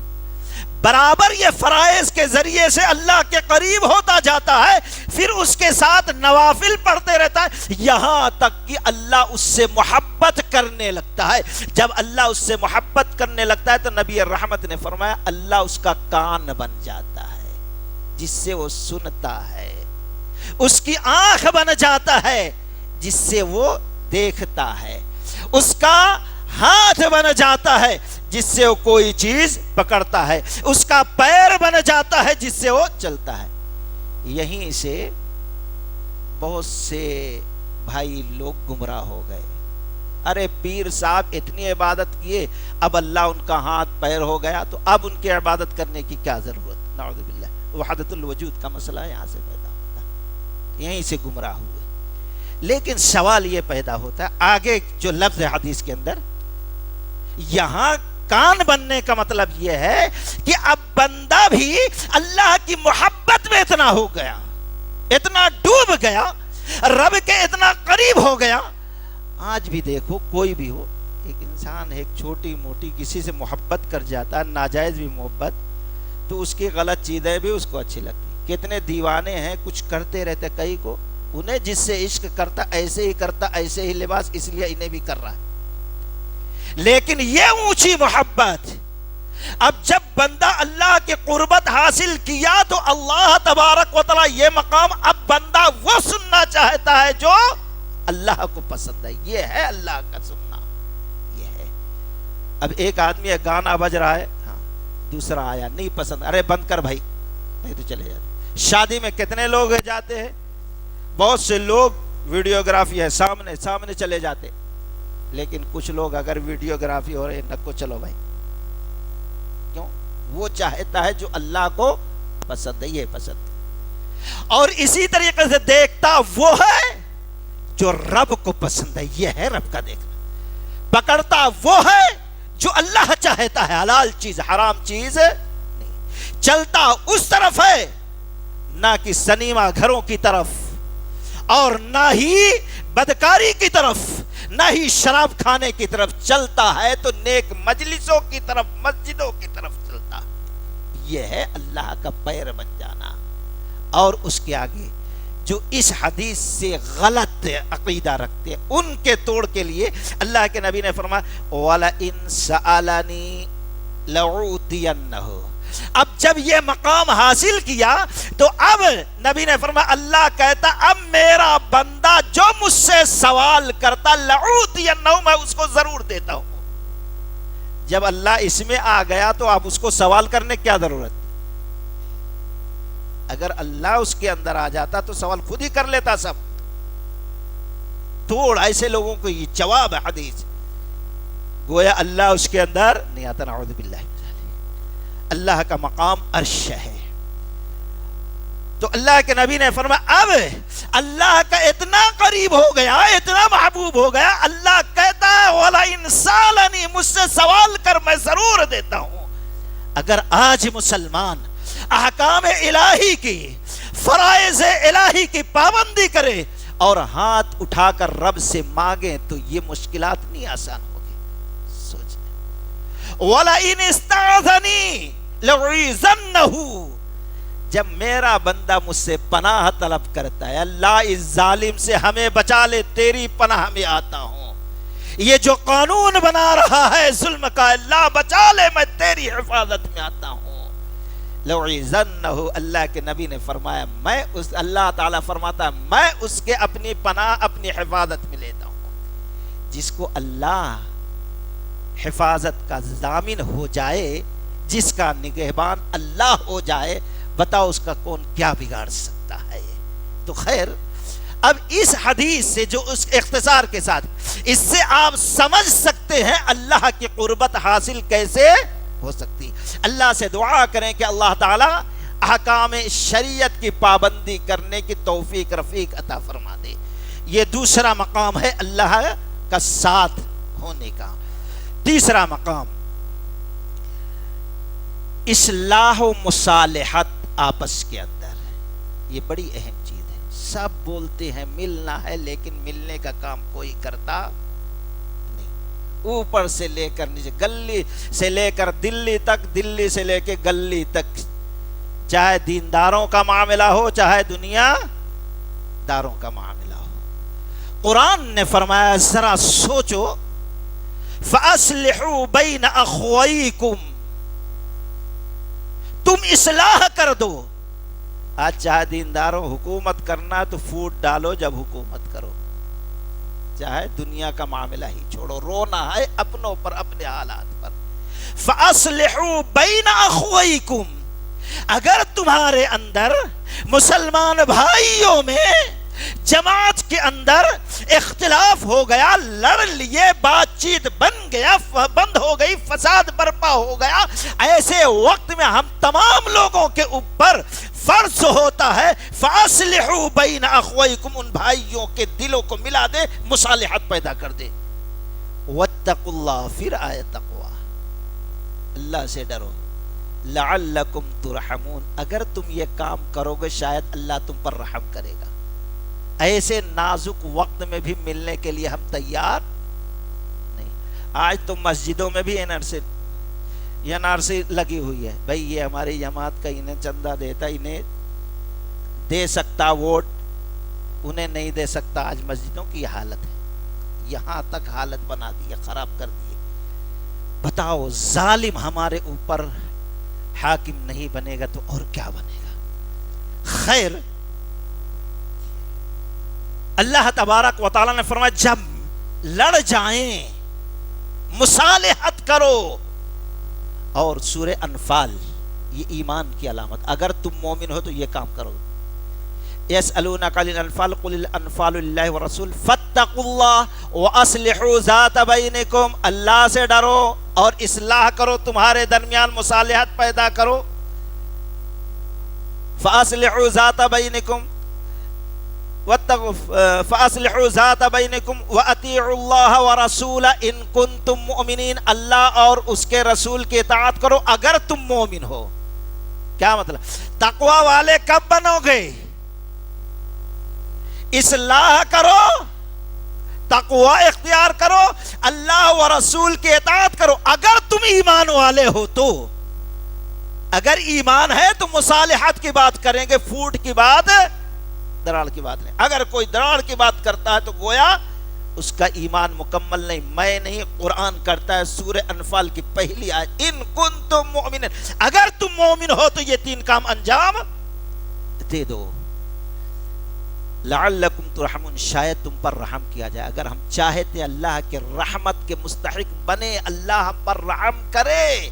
برابر یہ فرائض کے ذریعے سے اللہ کے قریب ہوتا جاتا ہے، پھر اس کے ساتھ نوافل پڑھتے رہتا ہے، یہاں تک کہ اللہ اس سے محبت کرنے لگتا ہے۔ جب اللہ اس سے محبت کرنے لگتا ہے تو نبی رحمت نے فرمایا اللہ اس کا کان بن جاتا ہے جس سے وہ سنتا ہے، اس کی آنکھ بن جاتا ہے جس سے وہ دیکھتا ہے، اس کا ہاتھ بن جاتا ہے جس سے وہ کوئی چیز پکڑتا ہے، اس کا پیر بن جاتا ہے جس سے وہ چلتا ہے۔ یہیں سے بہت سے بھائی لوگ گمراہ ہو گئے، ارے پیر صاحب اتنی عبادت کیے، اب اللہ ان کا ہاتھ پیر ہو گیا تو اب ان کی عبادت کرنے کی کیا ضرورت؟ نعوذ باللہ، وحدت الوجود کا مسئلہ یہاں سے پیدا ہوتا ہے، یہیں سے گمراہ ہوئے۔ لیکن سوال یہ پیدا ہوتا ہے آگے جو لفظ حدیث کے اندر، یہاں کان بننے کا مطلب یہ ہے کہ اب بندہ بھی اللہ کی محبت میں اتنا ہو گیا، اتنا ڈوب گیا، رب کے اتنا قریب ہو گیا۔ آج بھی دیکھو کوئی بھی ہو، ایک انسان ایک چھوٹی موٹی کسی سے محبت کر جاتا ہے، ناجائز بھی محبت، تو اس کی غلط چیزیں بھی اس کو اچھی لگتی۔ کتنے دیوانے ہیں کچھ کرتے رہتے، کئی کو انہیں جس سے عشق کرتا ایسے ہی کرتا، ایسے ہی لباس، اس لیے انہیں بھی کر رہا ہے۔ لیکن یہ اونچی محبت، اب جب بندہ اللہ کی قربت حاصل کیا تو اللہ تبارک و تعالی یہ مقام اب بندہ وہ سننا چاہتا ہے جو اللہ کو پسند ہے۔ یہ ہے اللہ کا سننا، یہ ہے۔ اب ایک آدمی گانا بج رہا ہے، ہاں دوسرا آیا نہیں پسند، ارے بند کر بھائی، نہیں تو چلے جاتے۔ شادی میں کتنے لوگ جاتے ہیں، بہت سے لوگ ویڈیوگرافی ہے سامنے چلے جاتے، لیکن کچھ لوگ اگر ویڈیوگرافی ہو رہے نکو چلو بھائی، کیوں؟ وہ چاہتا ہے جو اللہ کو پسند ہے، یہ پسند ہے۔ اور اسی طریقے سے دیکھتا وہ ہے جو رب کو پسند ہے، یہ ہے رب کا دیکھنا۔ پکڑتا وہ ہے جو اللہ چاہتا ہے، حلال چیز حرام چیز نہیں۔ چلتا اس طرف ہے نہ کہ سنیما گھروں کی طرف، اور نہ ہی بدکاری کی طرف، نہ ہی شراب کھانے کی طرف چلتا ہے، تو نیک مجلسوں کی طرف، مسجدوں کی طرف چلتا۔ یہ ہے اللہ کا پیر بن جانا۔ اور اس کے آگے جو اس حدیث سے غلط عقیدہ رکھتے ہیں ان کے توڑ کے لیے اللہ کے نبی نے فرمایا وَلَئِن سَأَلَنِي لَأُعْطِيَنَّهُ۔ اب جب یہ مقام حاصل کیا تو اب نبی نے فرمایا، اللہ کہتا اب میرا بندہ جو مجھ سے سوال کرتا لَأُعْطِيَنَّهُ، میں اس کو ضرور دیتا ہوں۔ جب اللہ اس میں آ گیا تو اب اس کو سوال کرنے کیا ضرورت؟ اگر اللہ اس کے اندر آ جاتا تو سوال خود ہی کر لیتا سب۔ توڑ ایسے لوگوں کو یہ جواب ہے حدیث، گویا اللہ اس کے اندر نہیں آتا، نعوذ باللہ من ذالک۔ اللہ کا مقام عرش ہے، تو اللہ کے نبی نے فرمایا اب اللہ کا اتنا قریب ہو گیا، اتنا محبوب ہو گیا، اللہ کہتا ہے وَلَئِن سَأَلَنِي، مجھ سے سوال کر میں ضرور دیتا ہوں۔ اگر آج مسلمان احکام الہی کی، فرائض الہی کی پابندی کرے اور ہاتھ اٹھا کر رب سے مانگیں تو یہ مشکلات نہیں آسان ہوگی۔ سوچیں وَلَئِنِ اسْتَعَاذَنِي لَأُعِيذَنَّهُ، جب میرا بندہ مجھ سے پناہ طلب کرتا ہے، اللہ اس ظالم سے ہمیں بچا لے، تیری پناہ میں آتا ہوں، یہ جو قانون بنا رہا ہے ظلم کا، اللہ بچا لے، میں تیری حفاظت میں آتا ہوں۔ لَأُعِيذَنَّهُ، اللہ کے نبی نے فرمایا میں اس، اللہ تعالیٰ فرماتا ہے میں اس کے اپنی پناہ اپنی حفاظت میں لیتا ہوں۔ جس کو اللہ حفاظت کا ضامن ہو جائے، جس کا نگہبان اللہ ہو جائے، بتاؤ اس کا کون کیا بگاڑ سکتا ہے؟ تو خیر، اب اس حدیث سے جو اس اختصار کے ساتھ اس سے آپ سمجھ سکتے ہیں اللہ کی قربت حاصل کیسے ہو سکتی۔ اللہ سے دعا کریں کہ اللہ تعالی احکام شریعت کی پابندی کرنے کی توفیق رفیق عطا فرما دے۔ یہ دوسرا مقام ہے اللہ کا ساتھ ہونے کا۔ تیسرا مقام اصلاح و مصالحت آپس کے اندر، یہ بڑی اہم چیز ہے۔ سب بولتے ہیں ملنا ہے، لیکن ملنے کا کام کوئی کرتا نہیں۔ اوپر سے لے کر نیچے، گلی سے لے کر دلی تک، دلی سے لے کے گلی تک، چاہے دینداروں کا معاملہ ہو چاہے دنیا داروں کا معاملہ ہو۔ قرآن نے فرمایا ذرا سوچو، فَأَصْلِحُوا بَيْنَ أَخْوَيْكُمْ، تم اصلاح کر دو۔ آج چاہے دینداروں حکومت کرنا تو فوٹ ڈالو جب حکومت کرو، چاہے دنیا کا معاملہ ہی چھوڑو، رونا ہے اپنوں پر، اپنے حالات پر۔ فَأَصْلِحُوا بَيْنَ أَخْوَيْكُمْ، اگر تمہارے اندر مسلمان بھائیوں میں جماعت کے اندر اختلاف ہو گیا، لڑ لیے، بات چیت بند ہو گئی، فساد برپا ہو گیا، ایسے وقت میں ہم تمام لوگوں کے اوپر فرض ہوتا ہے فاصلحوا بین اخویکم، ان بھائیوں کے دلوں کو ملا دے، مصالحت پیدا کر دے۔ واتقوا اللہ، پھر آئے تقوی، اللہ سے ڈرو، لعلکم ترحمون، اگر تم یہ کام کرو گے شاید اللہ تم پر رحم کرے گا۔ ایسے نازک وقت میں بھی ملنے کے لیے ہم تیار نہیں۔ آج تو مسجدوں میں بھی این آر سی لگی ہوئی ہے، بھئی یہ ہماری جماعت کا انہیں چندہ دیتا، انہیں دے سکتا ووٹ، انہیں نہیں دے سکتا۔ آج مسجدوں کی یہ حالت ہے، یہاں تک حالت بنا دی ہے، خراب کر دی ہے۔ بتاؤ ظالم ہمارے اوپر حاکم نہیں بنے گا تو اور کیا بنے گا؟ خیر، اللہ تبارک و تعالیٰ نے فرمایا جب لڑ جائیں مصالحت کرو۔ اور سورہ انفال، یہ ایمان کی علامت، اگر تم مومن ہو تو یہ کام کرو۔ یسألونک عن الانفال قل الانفال للہ والرسول فاتقوا اللہ واصلحوا ذات بینکم، اللہ سے ڈرو اور اصلاح کرو، تمہارے درمیان مصالحت پیدا کرو۔ فاصلحوا ذات بینکم فاصلحوا ذات بینکم واطیعوا اللہ ورسولہ ان کنتم مؤمنین، اللہ اور اس کے رسول کی اطاعت کرو اگر تم مومن ہو۔ کیا مطلب؟ تقوی والے کب بنو گے؟ اصلاح کرو، تقوی اختیار کرو، اللہ و رسول کی اطاعت کرو اگر تم ایمان والے ہو تو۔ اگر ایمان ہے تو مصالحت کی بات کریں گے، فوٹ کی بات، دراڑ کی بات نہیں۔ اگر کوئی دراڑ کی بات کرتا ہے تو گویا اس کا ایمان مکمل نہیں، میں نہیں، قرآن کرتا ہے سورہ انفال کی پہلی آیت، ان کنتم مؤمنین، اگر تم مومن ہو تو یہ تین کام انجام دے دو۔ لعلکم ترحمون، شاید تم پر رحم کیا جائے۔ اگر ہم چاہتے اللہ کے رحمت کے مستحق بنے، اللہ ہم پر رحم کرے،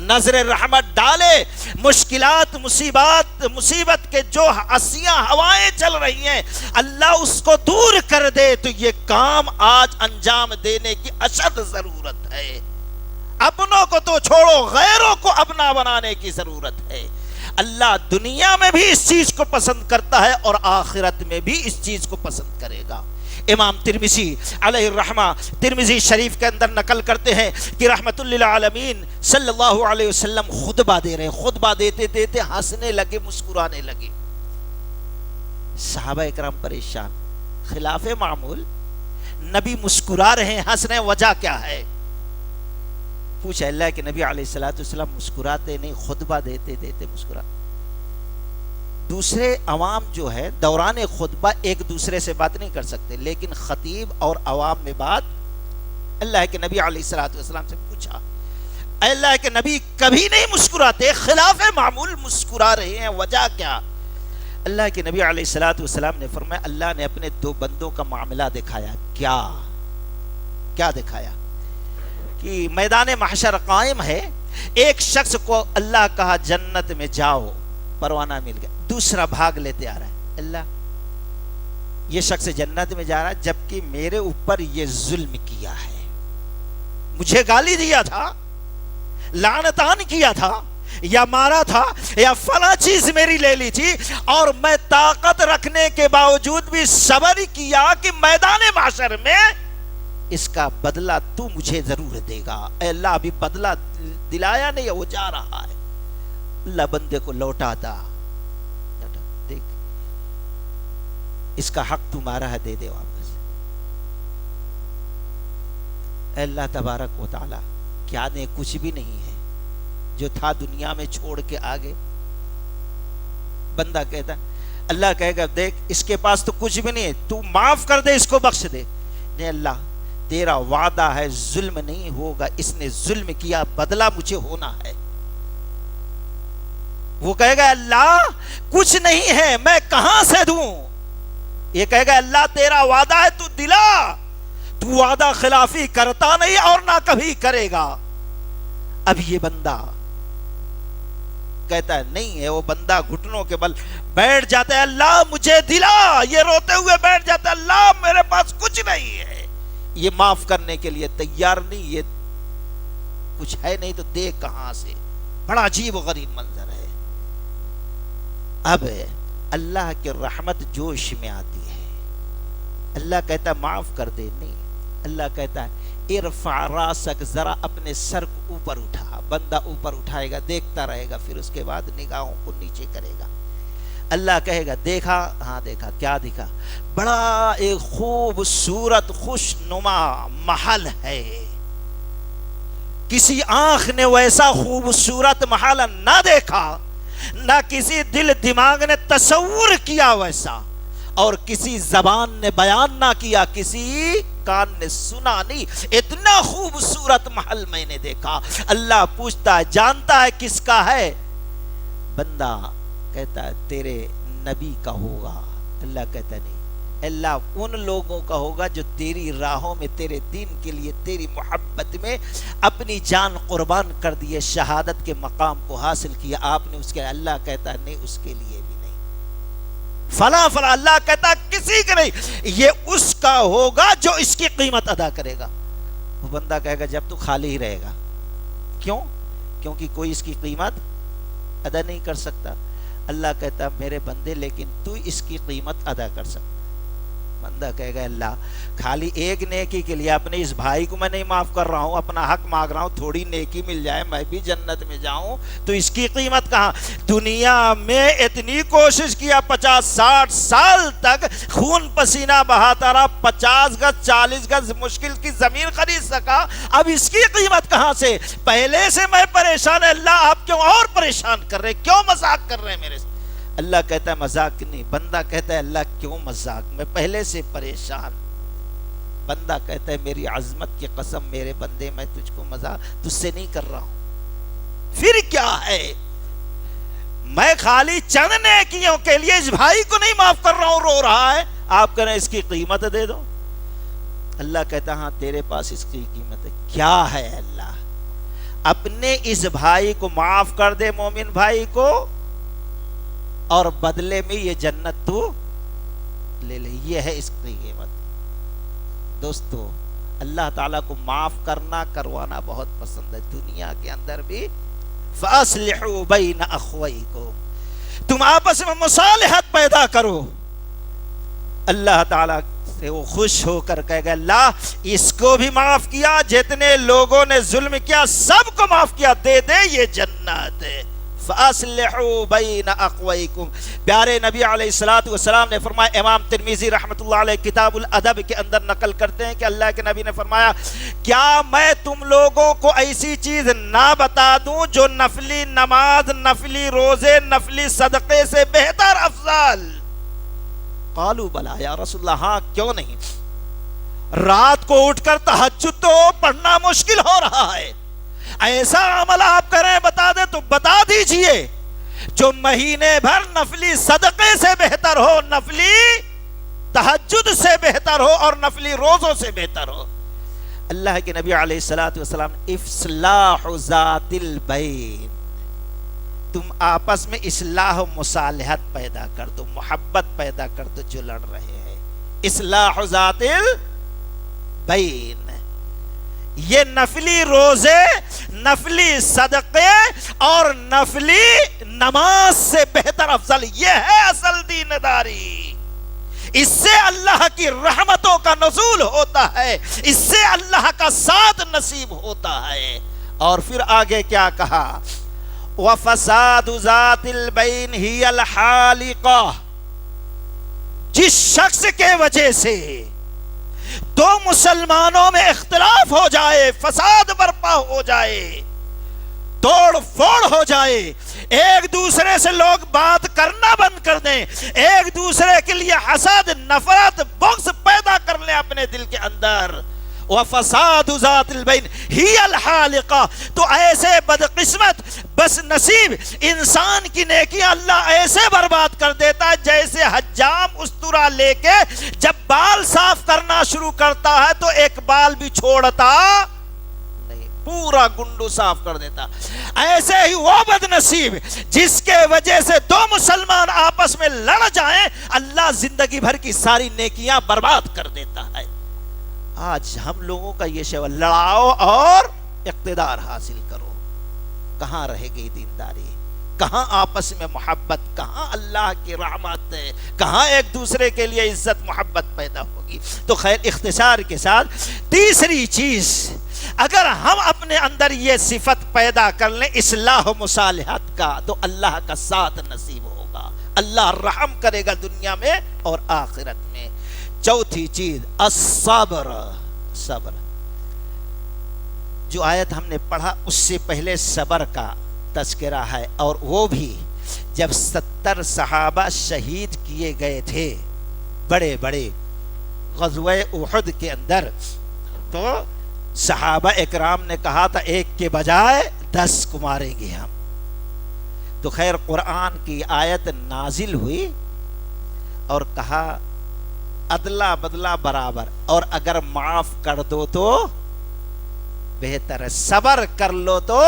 نظر رحمت ڈالے، مشکلات مصیبت کے جو اسیاں ہوائیں چل رہی ہیں اللہ اس کو دور کر دے، تو یہ کام آج انجام دینے کی اشد ضرورت ہے۔ اپنوں کو تو چھوڑو، غیروں کو اپنا بنانے کی ضرورت ہے۔ اللہ دنیا میں بھی اس چیز کو پسند کرتا ہے اور آخرت میں بھی اس چیز کو پسند کرے گا۔ امام ترمذی علیہ الرحمہ ترمذی شریف کے اندر نقل کرتے ہیں کہ رحمت للعالمین صلی اللہ علیہ وسلم خطبہ دے رہے، خطبہ دیتے دیتے ہنسنے لگے، مسکرانے لگے۔ صحابہ اکرام پریشان، خلاف معمول، نبی مسکرا رہے ہیں، ہنس رہے ہیں، وجہ کیا ہے؟ پوچھا اللہ کے نبی علیہ الصلوۃ والسلام مسکراتے نہیں، خطبہ دیتے دیتے مسکرا۔ دوسرے عوام جو ہے دوران خطبہ ایک دوسرے سے بات نہیں کر سکتے، لیکن خطیب اور عوام میں بات۔ اللہ کے نبی علیہ الصلوۃ والسلام سے پوچھا، اے اللہ کے نبی کبھی نہیں مسکراتے، خلاف معمول مسکرا رہے ہیں، وجہ کیا؟ اللہ کے نبی علیہ الصلوۃ والسلام نے فرمایا اللہ نے اپنے دو بندوں کا معاملہ دکھایا۔ کیا دکھایا؟ کہ میدان محشر قائم ہے، ایک شخص کو اللہ کہا جنت میں جاؤ، پروانہ مل گیا، دوسرا بھاگ لیتے آ رہا ہے، اللہ یہ شخص جنت میں جا رہا ہے جبکہ میرے اوپر یہ ظلم کیا ہے، مجھے گالی دیا تھا، لعنتان کیا تھا، یا مارا تھا، یا فلاں چیز میری لے لی تھی، اور میں طاقت رکھنے کے باوجود بھی صبر کیا کہ میدان محشر میں اس کا بدلہ تو مجھے ضرور دے گا۔ اے اللہ ابھی بدلہ دلایا نہیں، وہ جا رہا ہے، اللہ بندے کو لوٹاتا، دیکھ اس کا حق تمہارا ہے، دے دے واپس۔ اے اللہ تبارک و تعالی کیا دیں؟ کچھ بھی نہیں ہے، جو تھا دنیا میں چھوڑ کے آگے۔ بندہ کہتا اللہ کہے گا دیکھ اس کے پاس تو کچھ بھی نہیں ہے، تو معاف کر دے، اس کو بخش دے۔ نہیں اللہ تیرا وعدہ ہے ظلم نہیں ہوگا، اس نے ظلم کیا، بدلہ مجھے ہونا ہے۔ وہ کہے گا اللہ کچھ نہیں ہے، میں کہاں سے دوں؟ یہ کہے گا اللہ تیرا وعدہ ہے، تو دلا، تو وعدہ خلافی کرتا نہیں اور نہ کبھی کرے گا۔ اب یہ بندہ کہتا ہے نہیں ہے، وہ بندہ گھٹنوں کے بل بیٹھ جاتا ہے، اللہ مجھے دلا، یہ روتے ہوئے بیٹھ جاتا ہے، اللہ میرے پاس کچھ نہیں ہے، یہ معاف کرنے کے لیے تیار نہیں، یہ کچھ ہے نہیں تو دے کہاں سے. بڑا عجیب و غریب منظر ہے. اب اللہ کی رحمت جوش میں آتی ہے، اللہ کہتا ہے معاف کر دے، نہیں، اللہ کہتا ہے ارفع راسک، ذرا اپنے سر کو اوپر اٹھا. بندہ اوپر اٹھائے گا، دیکھتا رہے گا، پھر اس کے بعد نگاہوں کو نیچے کرے گا. اللہ کہے گا دیکھا؟ ہاں دیکھا. کیا دیکھا؟ بڑا ایک خوبصورت خوش نما محل ہے، کسی آنکھ نے ویسا خوبصورت محل نہ دیکھا، نہ کسی دل دماغ نے تصور کیا ویسا، اور کسی زبان نے بیان نہ کیا، کسی کان نے سنا نہیں. اتنا خوبصورت محل میں نے دیکھا. اللہ پوچھتا ہے جانتا ہے کس کا ہے؟ بندہ کہتا ہے تیرے نبی کا ہوگا. اللہ کہتا ہے نہیں، اللہ ان لوگوں کا ہوگا جو تیری راہوں میں، تیرے دین کے لیے، تیری محبت میں اپنی جان قربان کر دیے، شہادت کے مقام کو حاصل کیا. آپ نے اس کے، اللہ کہتا ہے نہیں، اس کے لیے بھی نہیں، فلاں فلاں. اللہ کہتا ہے کسی کے نہیں، یہ اس کا ہوگا جو اس کی قیمت ادا کرے گا. وہ بندہ کہے گا جب تو خالی ہی رہے گا. کیوں؟ کیونکہ کوئی اس کی قیمت ادا نہیں کر سکتا. اللہ کہتا ہے میرے بندے لیکن تو اس کی قیمت ادا کر سکتا. بندہ کہے گا اللہ خالی ایک نیکی کے لیے اپنے اس بھائی کو میں نہیں معاف کر رہا ہوں، اپنا حق مانگ رہا ہوں، تھوڑی نیکی مل جائے میں بھی جنت میں جاؤں، تو اس کی قیمت کہاں؟ دنیا میں اتنی کوشش کیا، 50-60 سال تک خون پسینہ بہاتا رہا، 50 گز 40 گز مشکل کی زمین خرید سکا، اب اس کی قیمت کہاں سے؟ پہلے سے میں پریشان ہے، اللہ آپ کیوں اور پریشان کر رہے، کیوں مذاق کر رہے ہیں میرے سے؟ اللہ کہتا ہے مذاق نہیں. بندہ کہتا ہے اللہ کیوں مذاق، میں پہلے سے پریشان. بندہ کہتا ہے میری عظمت کی قسم میرے بندے، میں تجھ کو مذاق تجھ سے نہیں کر رہا ہوں. پھر کیا ہے؟ میں خالی چند نیکیوں کے لیے اس بھائی کو نہیں معاف کر رہا ہوں، رو رہا ہے، آپ کہہ رہے ہیں اس کی قیمت دے دو. اللہ کہتا ہاں تیرے پاس اس کی قیمت ہے. کیا ہے؟ اللہ اپنے اس بھائی کو معاف کر دے، مومن بھائی کو، اور بدلے میں یہ جنت تو لے لے. یہ ہے اس کی قیمت. دوستو اللہ تعالیٰ کو معاف کرنا کروانا بہت پسند ہے. دنیا کے اندر بھی فَأَصْلِحُوا بَيْنَ أَخْوَيْكُمْ، تم آپس میں مصالحت پیدا کرو. اللہ تعالیٰ سے وہ خوش ہو کر کہے گا اللہ اس کو بھی معاف کیا، جتنے لوگوں نے ظلم کیا سب کو معاف کیا، دے دے یہ جنت ہے. فَأَصْلِحُوا بَيْنَ أَخْوَيْكُمْ. پیارے نبی علیہ الصلوۃ والسلام نے فرمایا، امام ترمذی رحمۃ اللہ علیہ کتاب الادب کے اندر نقل کرتے ہیں کہ اللہ کے نبی نے فرمایا کیا میں تم لوگوں کو ایسی چیز نہ بتا دوں جو نفلی نماز، نفلی روزے، نفلی صدقے سے بہتر افضل؟ قالوا بلا یا رسول اللہ، ہاں کیوں نہیں. رات کو اٹھ کر تہجد تو پڑھنا مشکل ہو رہا ہے، ایسا عمل آپ کریں بتا دیں تو بتا دیجئے جو مہینے بھر نفلی صدقے سے بہتر ہو، نفلی تہجد سے بہتر ہو، اور نفلی روزوں سے بہتر ہو. اللہ کے نبی علیہ الصلوۃ والسلام اصلاح ذات البین، تم آپس میں اصلاح و مصالحت پیدا کر دو، محبت پیدا کر دو جو لڑ رہے ہیں. اصلاح ذات البین، یہ نفلی روزے، نفلی صدقے اور نفلی نماز سے بہتر افضل، یہ ہے اصل دینداری. اس سے اللہ کی رحمتوں کا نزول ہوتا ہے، اس سے اللہ کا ساتھ نصیب ہوتا ہے. اور پھر آگے کیا کہا؟ وَفَسَادُ ذَاتِ الْبَيْنِ هِيَ الْحَالِقَةُ، جس شخص کے وجہ سے دو مسلمانوں میں اختلاف ہو جائے، فساد برپا ہو جائے، توڑ پھوڑ ہو جائے، ایک دوسرے سے لوگ بات کرنا بند کر دیں، ایک دوسرے کے لیے حسد، نفرت، بغض پیدا کر لیں اپنے دل کے اندر. وَفَسَادُ ذَاتِ الْبَيْنِ هِيَ الْحَالِقَةُ، تو ایسے بدقسمت بس نصیب انسان کی نیکیاں اللہ ایسے برباد کر دیتا ہے جیسے حجام استرا لے کے جب بال صاف کرنا شروع کرتا ہے تو ایک بال بھی چھوڑتا نہیں. پورا گنڈو صاف کر دیتا. ایسے ہی وہ بدنصیب جس کے وجہ سے دو مسلمان آپس میں لڑ جائیں اللہ زندگی بھر کی ساری نیکیاں برباد کر دیتا ہے. آج ہم لوگوں کا یہ شیوا لڑاؤ اور اقتدار حاصل کرو. کہاں رہ گئی دینداری؟ کہاں آپس میں محبت؟ کہاں اللہ کی رحمت ہے؟ کہاں ایک دوسرے کے لیے عزت محبت پیدا ہوگی؟ تو خیر اختصار کے ساتھ تیسری چیز، اگر ہم اپنے اندر یہ صفت پیدا کر لیں اصلاح و مصالحت کا، تو اللہ کا ساتھ نصیب ہوگا. اللہ رحم کرے گا دنیا میں اور آخرت میں. چوتھی چیز الصبر. صبر، جو آیت ہم نے پڑھا اس سے پہلے صبر کا تذکرہ ہے، اور وہ بھی جب 70 صحابہ شہید کیے گئے تھے بڑے بڑے غزوہ احد کے اندر، تو صحابہ اکرام نے کہا تھا ایک کے بجائے 10 کو ماریں گے ہم. تو خیر قرآن کی آیت نازل ہوئی اور کہا عدلہ بدلہ برابر، اور اگر معاف کر دو تو بہتر ہے، صبر کر لو تو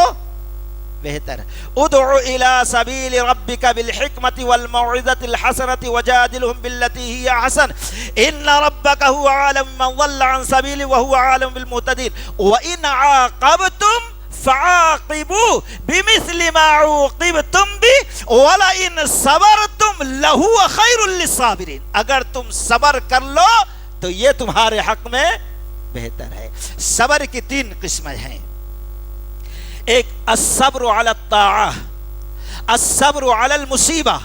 بہتر ہے. ادع الى سبیل ربک بالحکمت والموعظۃ الحسنۃ وجادلهم بالتي هي احسن ان ربک هو اعلم من ضل عن سبیلہ وهو اعلم بالمهتدین وان عاقبتم فعاقبوا بمثل ما عوقبتم به ولئن صبرتم لهو خیر للصابرین. اگر تم صبر کر لو تو یہ تمہارے حق میں بہتر ہے. صبر کی 3 قسمیں ہیں. ایک الصبر علی الطاعہ، الصبر علی المصیبہ،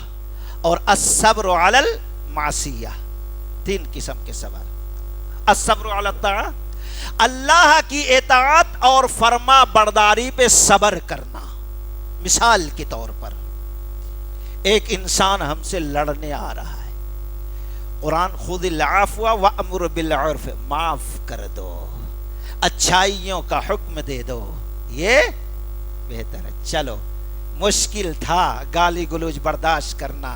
اور الصبر علی المعصیہ. 3 قسم کے صبر. الصبر علی الطاعہ، اللہ کی اطاعت اور فرما برداری پہ صبر کرنا. مثال کے طور پر ایک انسان ہم سے لڑنے آ رہا ہے، قرآن خذ العفو وامر بالعرف، معاف کر دو، اچھائیوں کا حکم دے دو، یہ بہتر ہے. چلو مشکل تھا گالی گلوچ برداشت کرنا،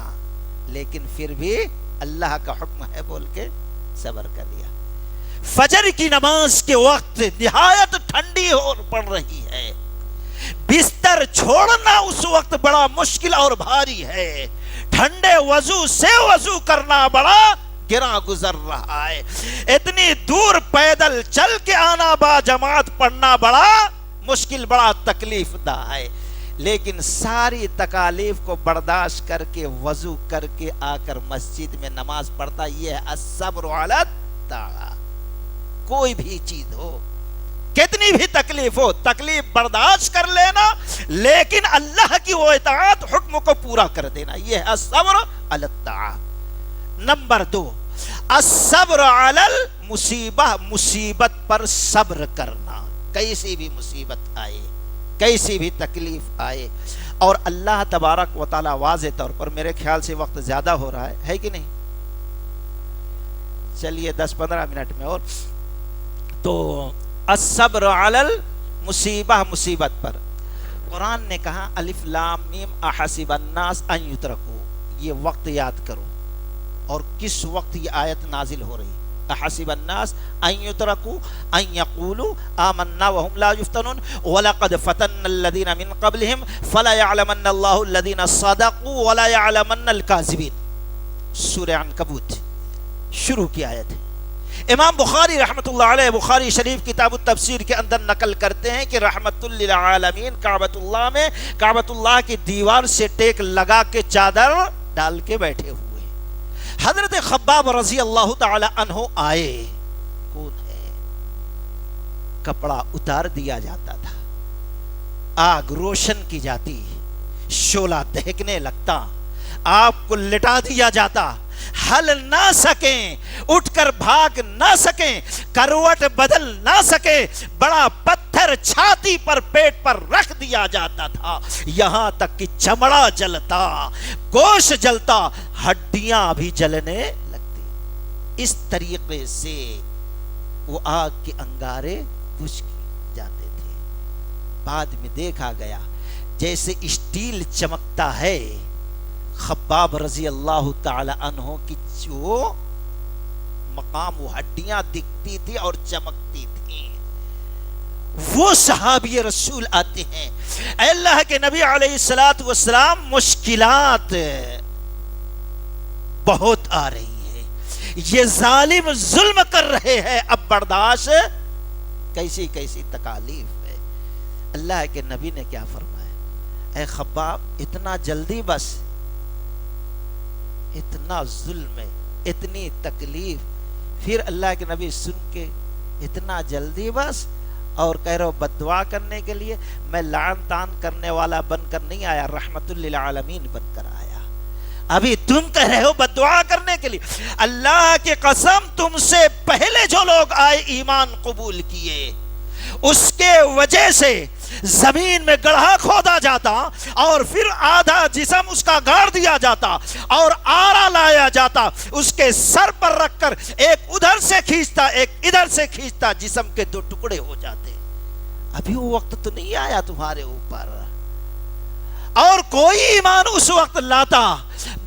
لیکن پھر بھی اللہ کا حکم ہے بول کے صبر کر لیا. فجر کی نماز کے وقت نہایت ٹھنڈی ہو پڑ رہی ہے، بستر چھوڑنا اس وقت بڑا مشکل اور بھاری ہے، ٹھنڈے وضو سے وضو کرنا بڑا گراں گزر رہا ہے، اتنی دور پیدل چل کے آنا با جماعت پڑھنا بڑا مشکل، بڑا تکلیف دہ ہے. لیکن ساری تکالیف کو برداشت کر کے وضو کر کے آ کر مسجد میں نماز پڑھتا، یہ ہے الصبر علی الطاعہ. کوئی بھی چیز ہو، کتنی بھی تکلیف ہو، تکلیف برداشت کر لینا، لیکن اللہ کی وہ اطاعت حکم کو پورا کر دینا، یہ ہے الصبر علی الطاعہ. نمبر 2 الصبر علی المصیبہ، مصیبت پر صبر کرنا. کیسی بھی مصیبت آئے، کیسی بھی تکلیف آئے، اور اللہ تبارک و تعالی واضح طور پر، میرے خیال سے وقت زیادہ ہو رہا ہے کہ نہیں؟ چلیے 10-15 منٹ میں اور. تو الصبر علی المصیبہ، مصیبت پر قرآن نے کہا الف لام میم احسب الناس ان یترکوا، یہ وقت یاد کرو اور کس وقت یہ آیت نازل ہو رہی. احسب الناس ان یترکوا ان یقولوا آمنا وهم لا یفتنون ولقد فتنا الذین من قبلهم فلا يعلمن الله الذین صدقوا ولا يعلمن الكاذبین. سورہ عنکبوت شروع کی آیت ہے. امام بخاری رحمۃ اللہ علیہ بخاری شریف کتاب التفسیر کے اندر نقل کرتے ہیں کہ رحمت للعالمین کعبۃ اللہ میں، کعبۃ اللہ کی دیوار سے ٹیک لگا کے چادر ڈال کے بیٹھے ہوئے حضرت خباب رضی اللہ تعالی عنہ آئے. کون ہے؟ کپڑا اتار دیا جاتا تھا، آگ روشن کی جاتی، شعلہ دہکنے لگتا، آپ کو لٹا دیا جاتا، ہل نہ سکیں، اٹھ کر بھاگ نہ سکیں، کروٹ بدل نہ سکیں، بڑا پتھر چھاتی پر پیٹ پر رکھ دیا جاتا تھا، یہاں تک کہ چمڑا جلتا، گوشت جلتا، ہڈیاں بھی جلنے لگتی. اس طریقے سے وہ آگ کے انگارے بجھ جاتے تھے. بعد میں دیکھا گیا جیسے اسٹیل چمکتا ہے، خباب رضی اللہ تعالی عنہ کی جو مقام، وہ ہڈیاں دکھتی تھی اور چمکتی تھی. وہ صحابی رسول آتے ہیں، اے اللہ کے نبی علیہ الصلوۃ والسلام مشکلات بہت آ رہی ہے، یہ ظالم ظلم کر رہے ہیں، اب برداشت کیسی کیسی تکالیف ہے۔ اللہ کے نبی نے کیا فرمایا؟ اے خباب اتنا جلدی بس، اتنا ظلم ہے، اتنی تکلیف، پھر اللہ کے نبی سن کے اتنا جلدی بس، اور کہہ رہے ہو بد دعا کرنے کے لیے؟ میں لعن تان کرنے والا بن کر نہیں آیا، رحمت للعالمین بن کر آیا۔ ابھی تم کہہ رہے ہو بد دعا کرنے کے لیے؟ اللہ کی قسم تم سے پہلے جو لوگ آئے ایمان قبول کیے، اس کے وجہ سے زمین میں گڑھا کھودا جاتا اور پھر آدھا جسم اس کا گاڑ دیا جاتا اور آرا لایا جاتا، اس کے سر پر رکھ کر ایک ادھر سے کھینچتا ایک ادھر سے کھینچتا، جسم کے دو ٹکڑے ہو جاتے۔ ابھی وہ وقت تو نہیں آیا تمہارے اوپر، اور کوئی ایمان اس وقت لاتا،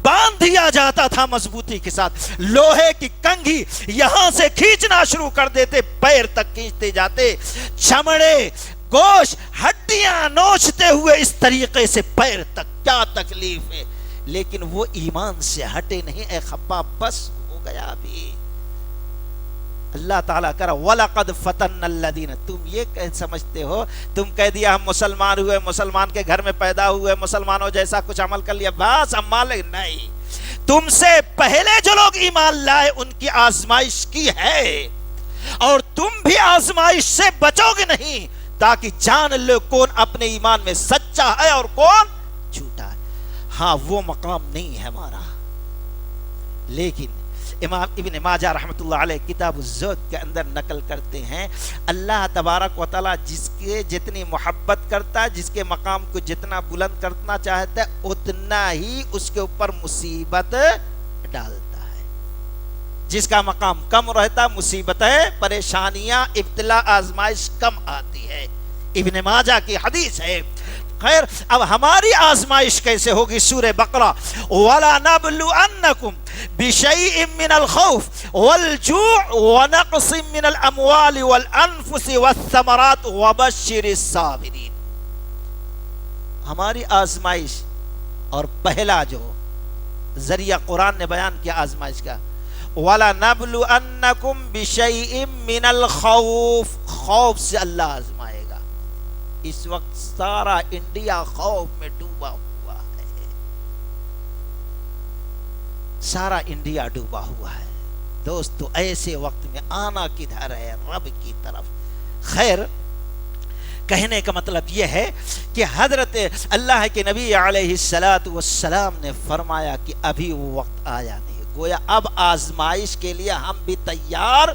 باندھ دیا جاتا تھا مضبوطی کے ساتھ، لوہے کی کنگھی یہاں سے کھینچنا شروع کر دیتے، پیر تک کھینچتے جاتے، چمڑے گوشت ہڈیاں نوچتے ہوئے اس طریقے سے پیر تک، کیا تکلیف ہے، لیکن وہ ایمان سے ہٹے نہیں۔ اے خباب بس ہو گیا ابھی۔ اللہ تعالیٰ کرا وَلَقَدْ فَتَنَّ الَّذِينَ، تم یہ سمجھتے ہو، تم کہہ دیا ہم مسلمان ہوئے، مسلمان کے گھر میں پیدا ہوئے، مسلمانوں جیسا کچھ عمل کر لیا، بس ہم مالک نہیں۔ تم سے پہلے جو لوگ ایمان لائے ان کی آزمائش کی ہے، اور تم بھی آزمائش سے بچو گے نہیں، تاکہ جان لو کون اپنے ایمان میں سچا ہے اور کون جھوٹا ہے۔ ہاں وہ مقام نہیں ہے ہمارا، لیکن امام ابن ماجہ رحمۃ اللہ علیہ کتاب الزہد کے اندر نقل کرتے ہیں، اللہ تبارک و تعالیٰ جس کے جتنی محبت کرتا ہے، جس کے مقام کو جتنا بلند کرنا چاہتا ہے، اتنا ہی اس کے اوپر مصیبت ڈالتا ہے۔ جس کا مقام کم رہتا، مصیبتیں، پریشانیاں، ابتلا، آزمائش کم آتی ہے۔ ابن ماجہ کی حدیث ہے۔ خیر، اب ہماری آزمائش کیسے ہوگی؟ سورہ بقرہ، وَلَنَبْلُوَنَّكُمْ بِشَيْءٍ مِّنَ الْخَوْفِ وَالْجُوعِ وَنَقْصٍ مِّنَ الْأَمْوَالِ وَالْأَنفُسِ وَالثَّمَرَاتِ وَبَشِّرِ الصَّابِرِينَ۔ ہماری آزمائش، اور پہلا جو ذریعہ قرآن نے بیان کیا آزمائش کا، وَلَنَبْلُوَنَّكُمْ بِشَيْءٍ مِّنَ الْخَوْفِ، خوف سے اللہ آزمائے گا۔ اس وقت سارا انڈیا خوف میں ڈوبا ہوا ہے، سارا انڈیا ڈوبا ہوا ہے۔ دوستو ایسے وقت میں آنا کدھر ہے؟ رب کی طرف۔ خیر، کہنے کا مطلب یہ ہے کہ حضرت اللہ کے نبی علیہ الصلوۃ والسلام نے فرمایا کہ ابھی وہ وقت آیا نہیں، گویا اب آزمائش کے لیے ہم بھی تیار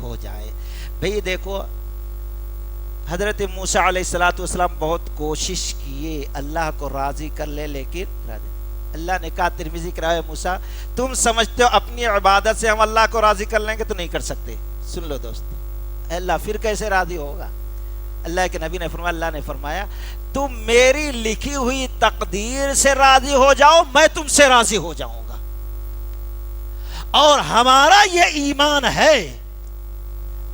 ہو جائیں۔ بھئی دیکھو، حضرت موسیٰ علیہ الصلوۃ والسلام بہت کوشش کیے اللہ کو راضی کر لے، لیکن اللہ نے کہا، ترمذی کی روایت، موسیٰ تم سمجھتے ہو اپنی عبادت سے ہم اللہ کو راضی کر لیں گے؟ تو نہیں کر سکتے۔ سن لو دوست، اللہ پھر کیسے راضی ہوگا؟ اللہ کے نبی نے فرمایا، اللہ نے فرمایا تم میری لکھی ہوئی تقدیر سے راضی ہو جاؤ، میں تم سے راضی ہو جاؤں گا۔ اور ہمارا یہ ایمان ہے،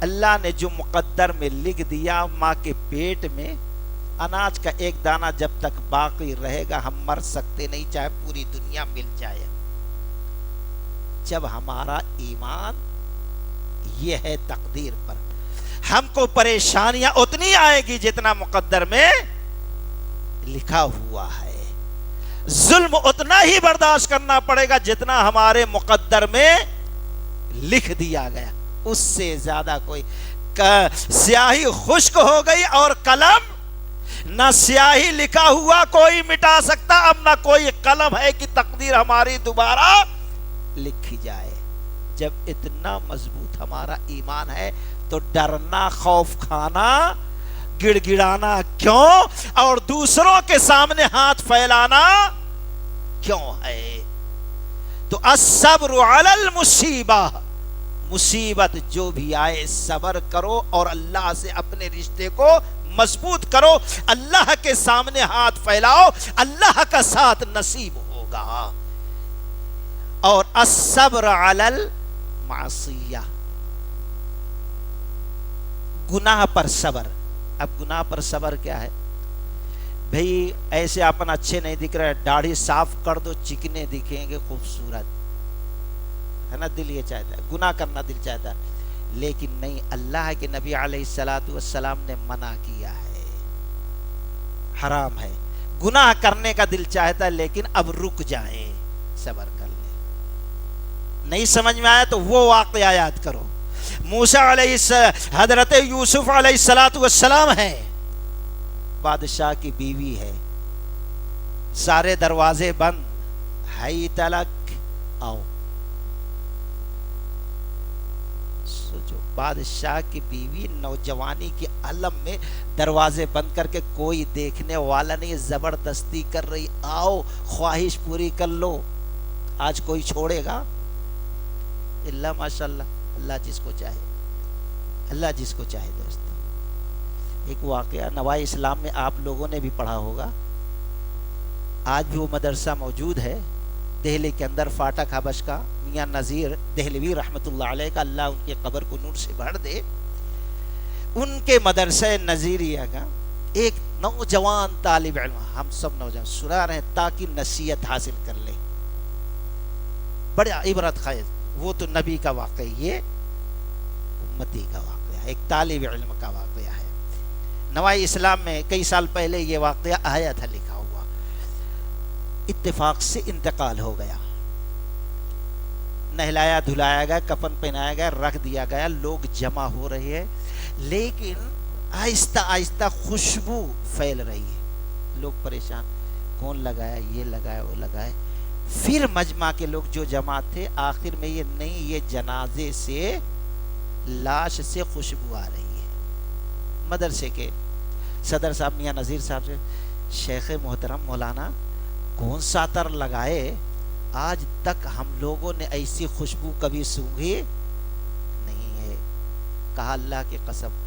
اللہ نے جو مقدر میں لکھ دیا، ماں کے پیٹ میں اناج کا ایک دانہ جب تک باقی رہے گا ہم مر سکتے نہیں، چاہے پوری دنیا مل جائے۔ جب ہمارا ایمان یہ ہے تقدیر پر، ہم کو پریشانیاں اتنی آئے گی جتنا مقدر میں لکھا ہوا ہے، ظلم اتنا ہی برداشت کرنا پڑے گا جتنا ہمارے مقدر میں لکھ دیا گیا، اس سے زیادہ کوئی۔ سیاہی خشک ہو گئی اور قلم، نہ سیاہی لکھا ہوا کوئی مٹا سکتا، اب نہ کوئی قلم ہے کہ تقدیر ہماری دوبارہ لکھی جائے۔ جب اتنا مضبوط ہمارا ایمان ہے تو ڈرنا، خوف کھانا، گڑ گڑانا کیوں، اور دوسروں کے سامنے ہاتھ پھیلانا کیوں ہے؟ تو الصبر علی المصیبہ، مصیبت جو بھی آئے صبر کرو اور اللہ سے اپنے رشتے کو مضبوط کرو، اللہ کے سامنے ہاتھ پھیلاؤ، اللہ کا ساتھ نصیب ہوگا۔ اور الصبر علی المعصیہ، گناہ پر صبر، اب گناہ پر صبر کیا ہے بھئی؟ ایسے اپن اچھے نہیں دکھ رہے، داڑھی صاف کر دو، چکنے دکھیں گے خوبصورت، ہے نا؟ دل یہ چاہتا ہے، گناہ کرنا دل چاہتا ہے، لیکن نہیں، اللہ کے نبی علیہ السلام نے منع کیا ہے، حرام ہے۔ گناہ کرنے کا دل چاہتا ہے لیکن اب رک جائیں، صبر کر لیں۔ نہیں سمجھ میں آیا تو وہ واقعہ یاد کرو۔ موسیٰ علیہ السلام، حضرت یوسف علیہ السلام ہے، بادشاہ کی بیوی ہے، سارے دروازے بند، ہائی تلک آؤ۔ سوچو، بادشاہ کی بیوی نوجوانی کے علم میں دروازے بند کر کے، کوئی دیکھنے والا نہیں، زبردستی کر رہی، آؤ خواہش پوری کر لو۔ آج کوئی چھوڑے گا؟ اللہ ماشاءاللہ، اللہ جس کو چاہے، اللہ جس کو چاہے۔ دوست، ایک واقعہ نوائے اسلام میں آپ لوگوں نے بھی پڑھا ہوگا، آج بھی وہ مدرسہ موجود ہے دہلی کے اندر، فاٹک حبش کا، میاں نذیر دہلوی رحمۃ اللہ علیہ کا، اللہ ان کی قبر کو نور سے بھر دے۔ ان کے مدرسہ نذیریہ کا ایک نوجوان طالب علم، ہم سب نوجوان سنا رہے ہیں تاکہ نصیحت حاصل کر لیں، بڑا عبرت خیز، وہ تو نبی کا واقعہ، یہ امتی کا واقعہ ہے، ایک طالب علم کا واقعہ ہے۔ نوائی اسلام میں کئی سال پہلے یہ واقعہ آیا تھا لکھا ہوا، اتفاق سے انتقال ہو گیا، نہلایا دھلایا گیا، کفن پہنایا گیا، رکھ دیا گیا، لوگ جمع ہو رہے ہیں، لیکن آہستہ آہستہ خوشبو پھیل رہی ہے، لوگ پریشان، کون لگایا، یہ لگایا، وہ لگایا۔ پھر مجمع کے لوگ جو جمع تھے، آخر میں یہ نہیں، یہ جنازے سے، لاش سے خوشبو آ رہی ہے۔ مدرسے کے صدر صاحب میاں نذیر صاحب سے، شیخ محترم مولانا کون سا عطر لگائے، آج تک ہم لوگوں نے ایسی خوشبو کبھی سونگھی نہیں ہے۔ کہا اللہ کی قسم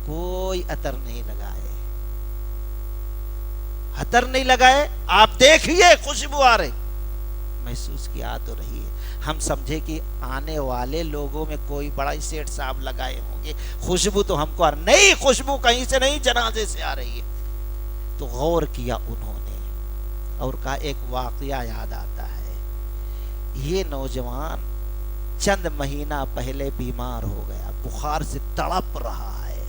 کوئی عطر نہیں لگائے، عطر نہیں لگائے، آپ دیکھیے خوشبو آ رہی، محسوس کی آ تو رہی ہے۔ ہم سمجھے کہ آنے والے لوگوں میں کوئی بڑا ہی سیٹ صاحب لگائے ہوں گے، خوشبو تو ہم کو نہیں، خوشبو کہیں سے نہیں، جنازے سے آ رہی ہے۔ تو غور کیا انہوں نے اور کہا ایک واقعہ یاد آتا ہے، یہ نوجوان چند مہینہ پہلے بیمار ہو گیا، بخار سے تڑپ رہا ہے،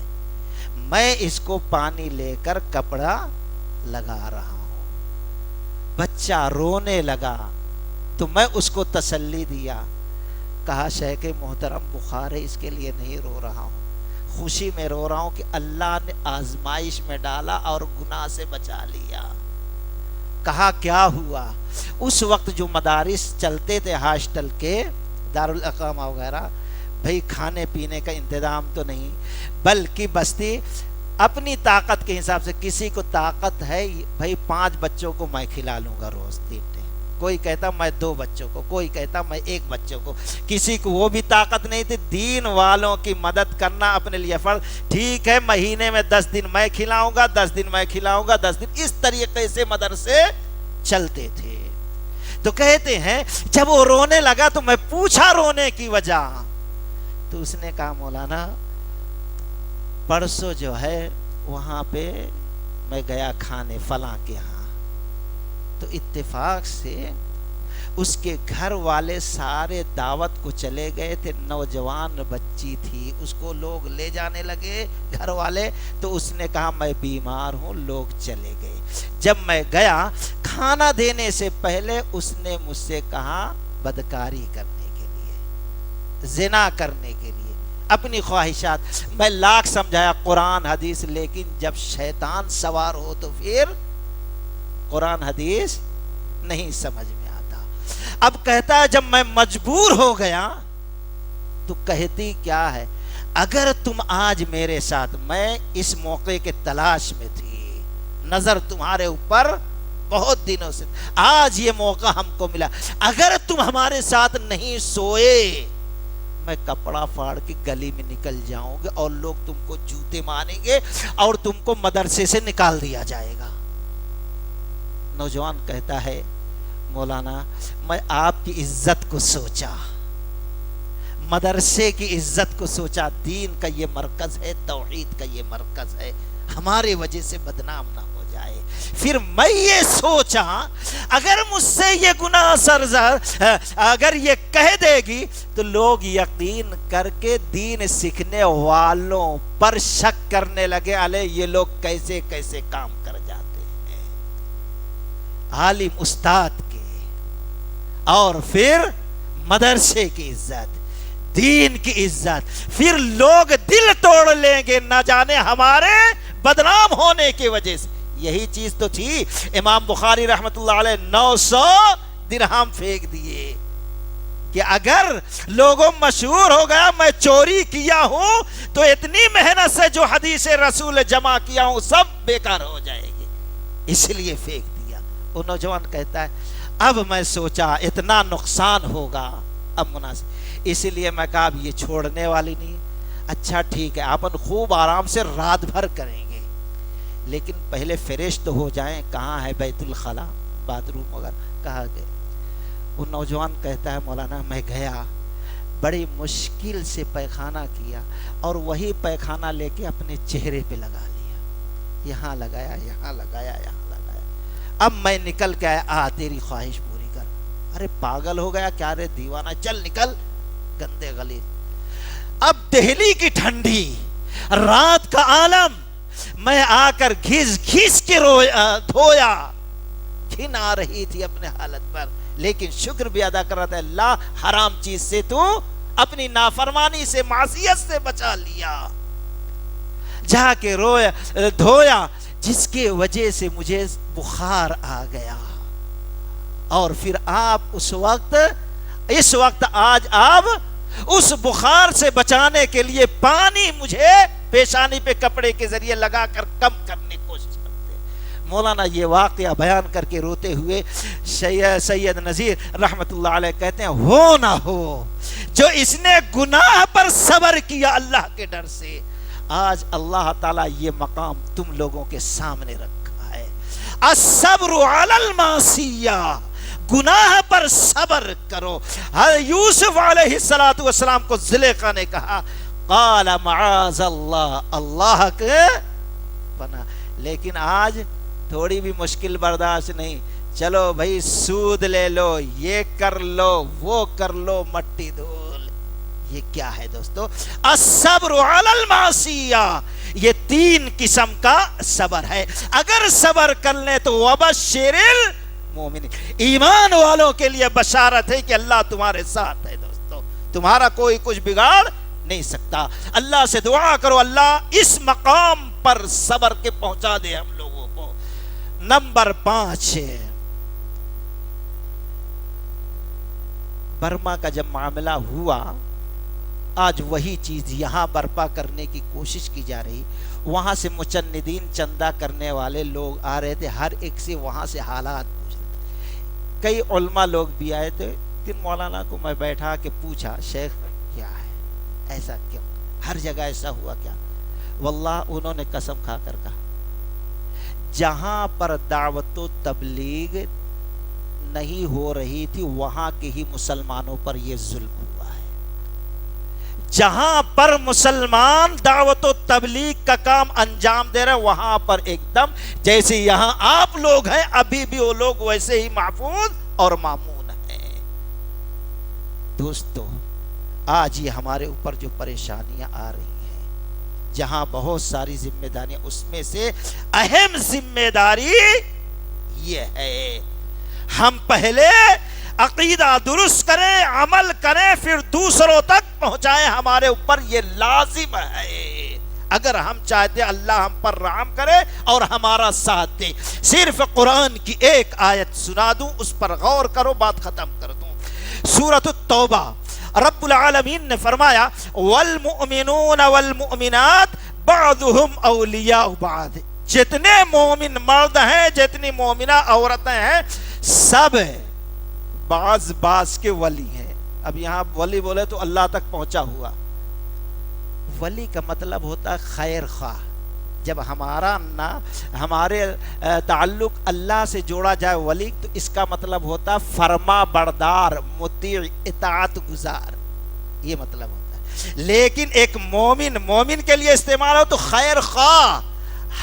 میں اس کو پانی لے کر کپڑا لگا رہا ہوں، بچہ رونے لگا تو میں اس کو تسلی دیا، کہا شیخ محترم بخار ہے، اس کے لیے نہیں رو رہا ہوں، خوشی میں رو رہا ہوں کہ اللہ نے آزمائش میں ڈالا اور گناہ سے بچا لیا۔ کہا کیا ہوا؟ اس وقت جو مدارس چلتے تھے ہاسٹل کے، دارالاقامہ وغیرہ، بھئی کھانے پینے کا انتظام تو نہیں، بلکہ بستی اپنی طاقت کے حساب سے، کسی کو طاقت ہے بھئی 5 بچوں کو میں کھلا لوں گا روز 3 ٹائم، کوئی کہتا میں 2 بچوں کو، کوئی کہتا میں 1 بچوں کو، کسی کو وہ بھی طاقت نہیں تھی، دین والوں کی مدد کرنا اپنے لیے فرض، ٹھیک ہے مہینے میں 10 دن میں کھلاؤں گا، 10 دن میں کھلاؤں گا، 10 دن، اس طریقے سے مدرسے چلتے تھے۔ تو کہتے ہیں جب وہ رونے لگا تو میں پوچھا رونے کی وجہ، تو اس نے کہا مولانا پرسوں جو ہے وہاں پہ میں گیا کھانے فلاں کے ہاں، تو اتفاق سے اس کے گھر والے سارے دعوت کو چلے گئے تھے، نوجوان بچی تھی، اس کو لوگ لے جانے لگے گھر والے، تو اس نے کہا میں بیمار ہوں، لوگ چلے گئے۔ جب میں گیا کھانا دینے سے پہلے اس نے مجھ سے کہا بدکاری کرنے کے لیے، زنا کرنے کے لیے، اپنی خواہشات، میں لاکھ سمجھایا قرآن حدیث، لیکن جب شیطان سوار ہو تو پھر قرآن حدیث نہیں سمجھ میں آتا۔ اب کہتا ہے جب میں مجبور ہو گیا تو کہتی کیا ہے، اگر تم آج میرے ساتھ، میں اس موقع کے تلاش میں تھی، نظر تمہارے اوپر بہت دنوں سے، آج یہ موقع ہم کو ملا، اگر تم ہمارے ساتھ نہیں سوئے میں کپڑا پھاڑ کے گلی میں نکل جاؤں گے اور لوگ تم کو جوتے ماریں گے اور تم کو مدرسے سے نکال دیا جائے گا۔ نوجوان کہتا ہے مولانا میں آپ کی عزت کو سوچا، مدرسے کی عزت کو سوچا، دین کا یہ مرکز ہے، توحید کا یہ مرکز ہے، ہمارے وجہ سے بدنام نہ ہو جائے۔ پھر میں یہ سوچا اگر مجھ سے یہ گناہ سرزر اگر یہ کہہ دے گی تو لوگ یقین کر کے دین سیکھنے والوں پر شک کرنے لگے، الے یہ لوگ کیسے کیسے کام کر جاتے ہیں۔ عالم استاد کے اور پھر مدرسے کی عزت، دین کی عزت، پھر لوگ دل توڑ لیں گے نہ جانے ہمارے بدنام ہونے کی وجہ سے۔ یہی چیز تو تھی، امام بخاری رحمت اللہ علیہ 900 درہم پھینک دیے کہ اگر لوگوں مشہور ہو گیا میں چوری کیا ہوں تو اتنی محنت سے جو حدیث رسول جمع کیا ہوں سب بیکار ہو جائے گی، اس لیے پھینک دیا۔ وہ نوجوان کہتا ہے اب میں سوچا اتنا نقصان ہوگا، اب مناسب، اسی لیے میں کہا اب یہ چھوڑنے والی نہیں۔ اچھا ٹھیک ہے، اپن خوب آرام سے رات بھر کریں گے، لیکن پہلے فریش تو ہو جائیں۔ کہاں ہے بیت الخلا، باتھ روم وغیرہ، کہاں گئے؟ وہ نوجوان کہتا ہے مولانا میں گیا، بڑی مشکل سے پیخانہ کیا اور وہی پیخانہ لے کے اپنے چہرے پہ لگا لیا، یہاں لگایا، یہاں لگایا، یہاں لگایا۔ اب میں نکل کے آیا، تیری خواہش پوری کر۔ ارے پاگل ہو گیا کیا رے دیوانہ، چل نکل گندے غلیظ۔ اب دہلی کی ٹھنڈی، رات کا عالم، میں آ کر گھس گھس کے دھویا، گھن آ رہی تھی اپنے حالت پر، لیکن شکر بھی ادا کر رہا تھا، اللہ حرام چیز سے تو اپنی نافرمانی سے، معصیت سے بچا لیا۔ جا کے دھویا، جس کی وجہ سے مجھے بخار آ گیا۔ اور پھر آپ اس وقت آج آپ اس بخار سے بچانے کے لیے پانی مجھے پیشانی پہ کپڑے کے ذریعے لگا کر کم کرنے کی کوشش کرتے۔ مولانا یہ واقعہ بیان کر کے روتے ہوئے سید نذیر رحمت اللہ علیہ کہتے ہیں ہو نہ ہو جو اس نے گناہ پر صبر کیا اللہ کے ڈر سے، آج اللہ تعالیٰ یہ مقام تم لوگوں کے سامنے رکھا ہے۔ الصبر علی المعصیہ، گناہ پر صبر کرو۔ یوسف علیہ السلام کو زلیخا نے کہا قال معاذ اللہ، اللہ کے پناہ، لیکن آج تھوڑی بھی مشکل برداشت نہیں، چلو بھائی سود لے لو، یہ کر لو، وہ کر لو، مٹی دھول۔ یہ کیا ہے دوستو؟ الصبر علی المعصیہ، یہ 3 قسم کا صبر ہے۔ اگر صبر کر لیں تو وبشر المؤمنین، ایمان والوں کے لیے بشارت ہے کہ اللہ تمہارے ساتھ ہے دوستو، تمہارا کوئی کچھ بگاڑ نہیں سکتا۔ اللہ سے دعا کرو اللہ اس مقام پر صبر کے پہنچا دے ہم لوگوں کو۔ نمبر 5، برما کا جب معاملہ ہوا، آج وہی چیز یہاں برپا کرنے کی کوشش کی جا رہی۔ وہاں سے مچندین چندہ کرنے والے لوگ آ رہے تھے، ہر ایک سے وہاں سے حالات پوچھ رہے تھے۔ کئی علماء لوگ بھی آئے تھے، پھر مولانا کو میں بیٹھا کے پوچھا شیخ کیا ہے، ایسا کیوں، ہر جگہ ایسا ہوا کیا؟ واللہ انہوں نے قسم کھا کر کہا جہاں پر دعوت و تبلیغ نہیں ہو رہی تھی وہاں کے ہی مسلمانوں پر یہ ظلم ہوا ہے۔ جہاں پر مسلمان دعوت و تبلیغ کا کام انجام دے رہے وہاں پر ایک دم جیسے یہاں آپ لوگ ہیں ابھی بھی وہ لوگ ویسے ہی محفوظ اور مامون ہیں۔ دوستو آج یہ ہمارے اوپر جو پریشانیاں آ رہی ہیں، جہاں بہت ساری ذمہ داریاں، اس میں سے اہم ذمہ داری یہ ہے ہم پہلے عقیدہ درست کریں، عمل کریں، پھر دوسروں تک پہنچائیں۔ ہمارے اوپر یہ لازم ہے اگر ہم چاہتے اللہ ہم پر رحم کرے اور ہمارا ساتھ دے۔ صرف قرآن کی ایک آیت سنا دوں، اس پر غور کرو، بات ختم کر دوں۔ سورۃ التوبہ، رب العالمین نے فرمایا والمؤمنون والمؤمنات بعضهم اولیاء بعض، جتنے مومن مرد ہیں، جتنی مومنہ عورتیں ہیں، سب بعض کے ولی ہیں۔ اب یہاں ولی بولے تو اللہ تک پہنچا ہوا، ولی کا مطلب ہوتا ہے خیر خواہ۔ جب ہمارے تعلق اللہ سے جوڑا جائے ولی، تو اس کا مطلب ہوتا ہے فرما بردار، مطیع، اطاعت گزار۔ یہ مطلب ہوتا ہے. لیکن ایک مومن کے لیے استعمال ہو تو خیر خواہ،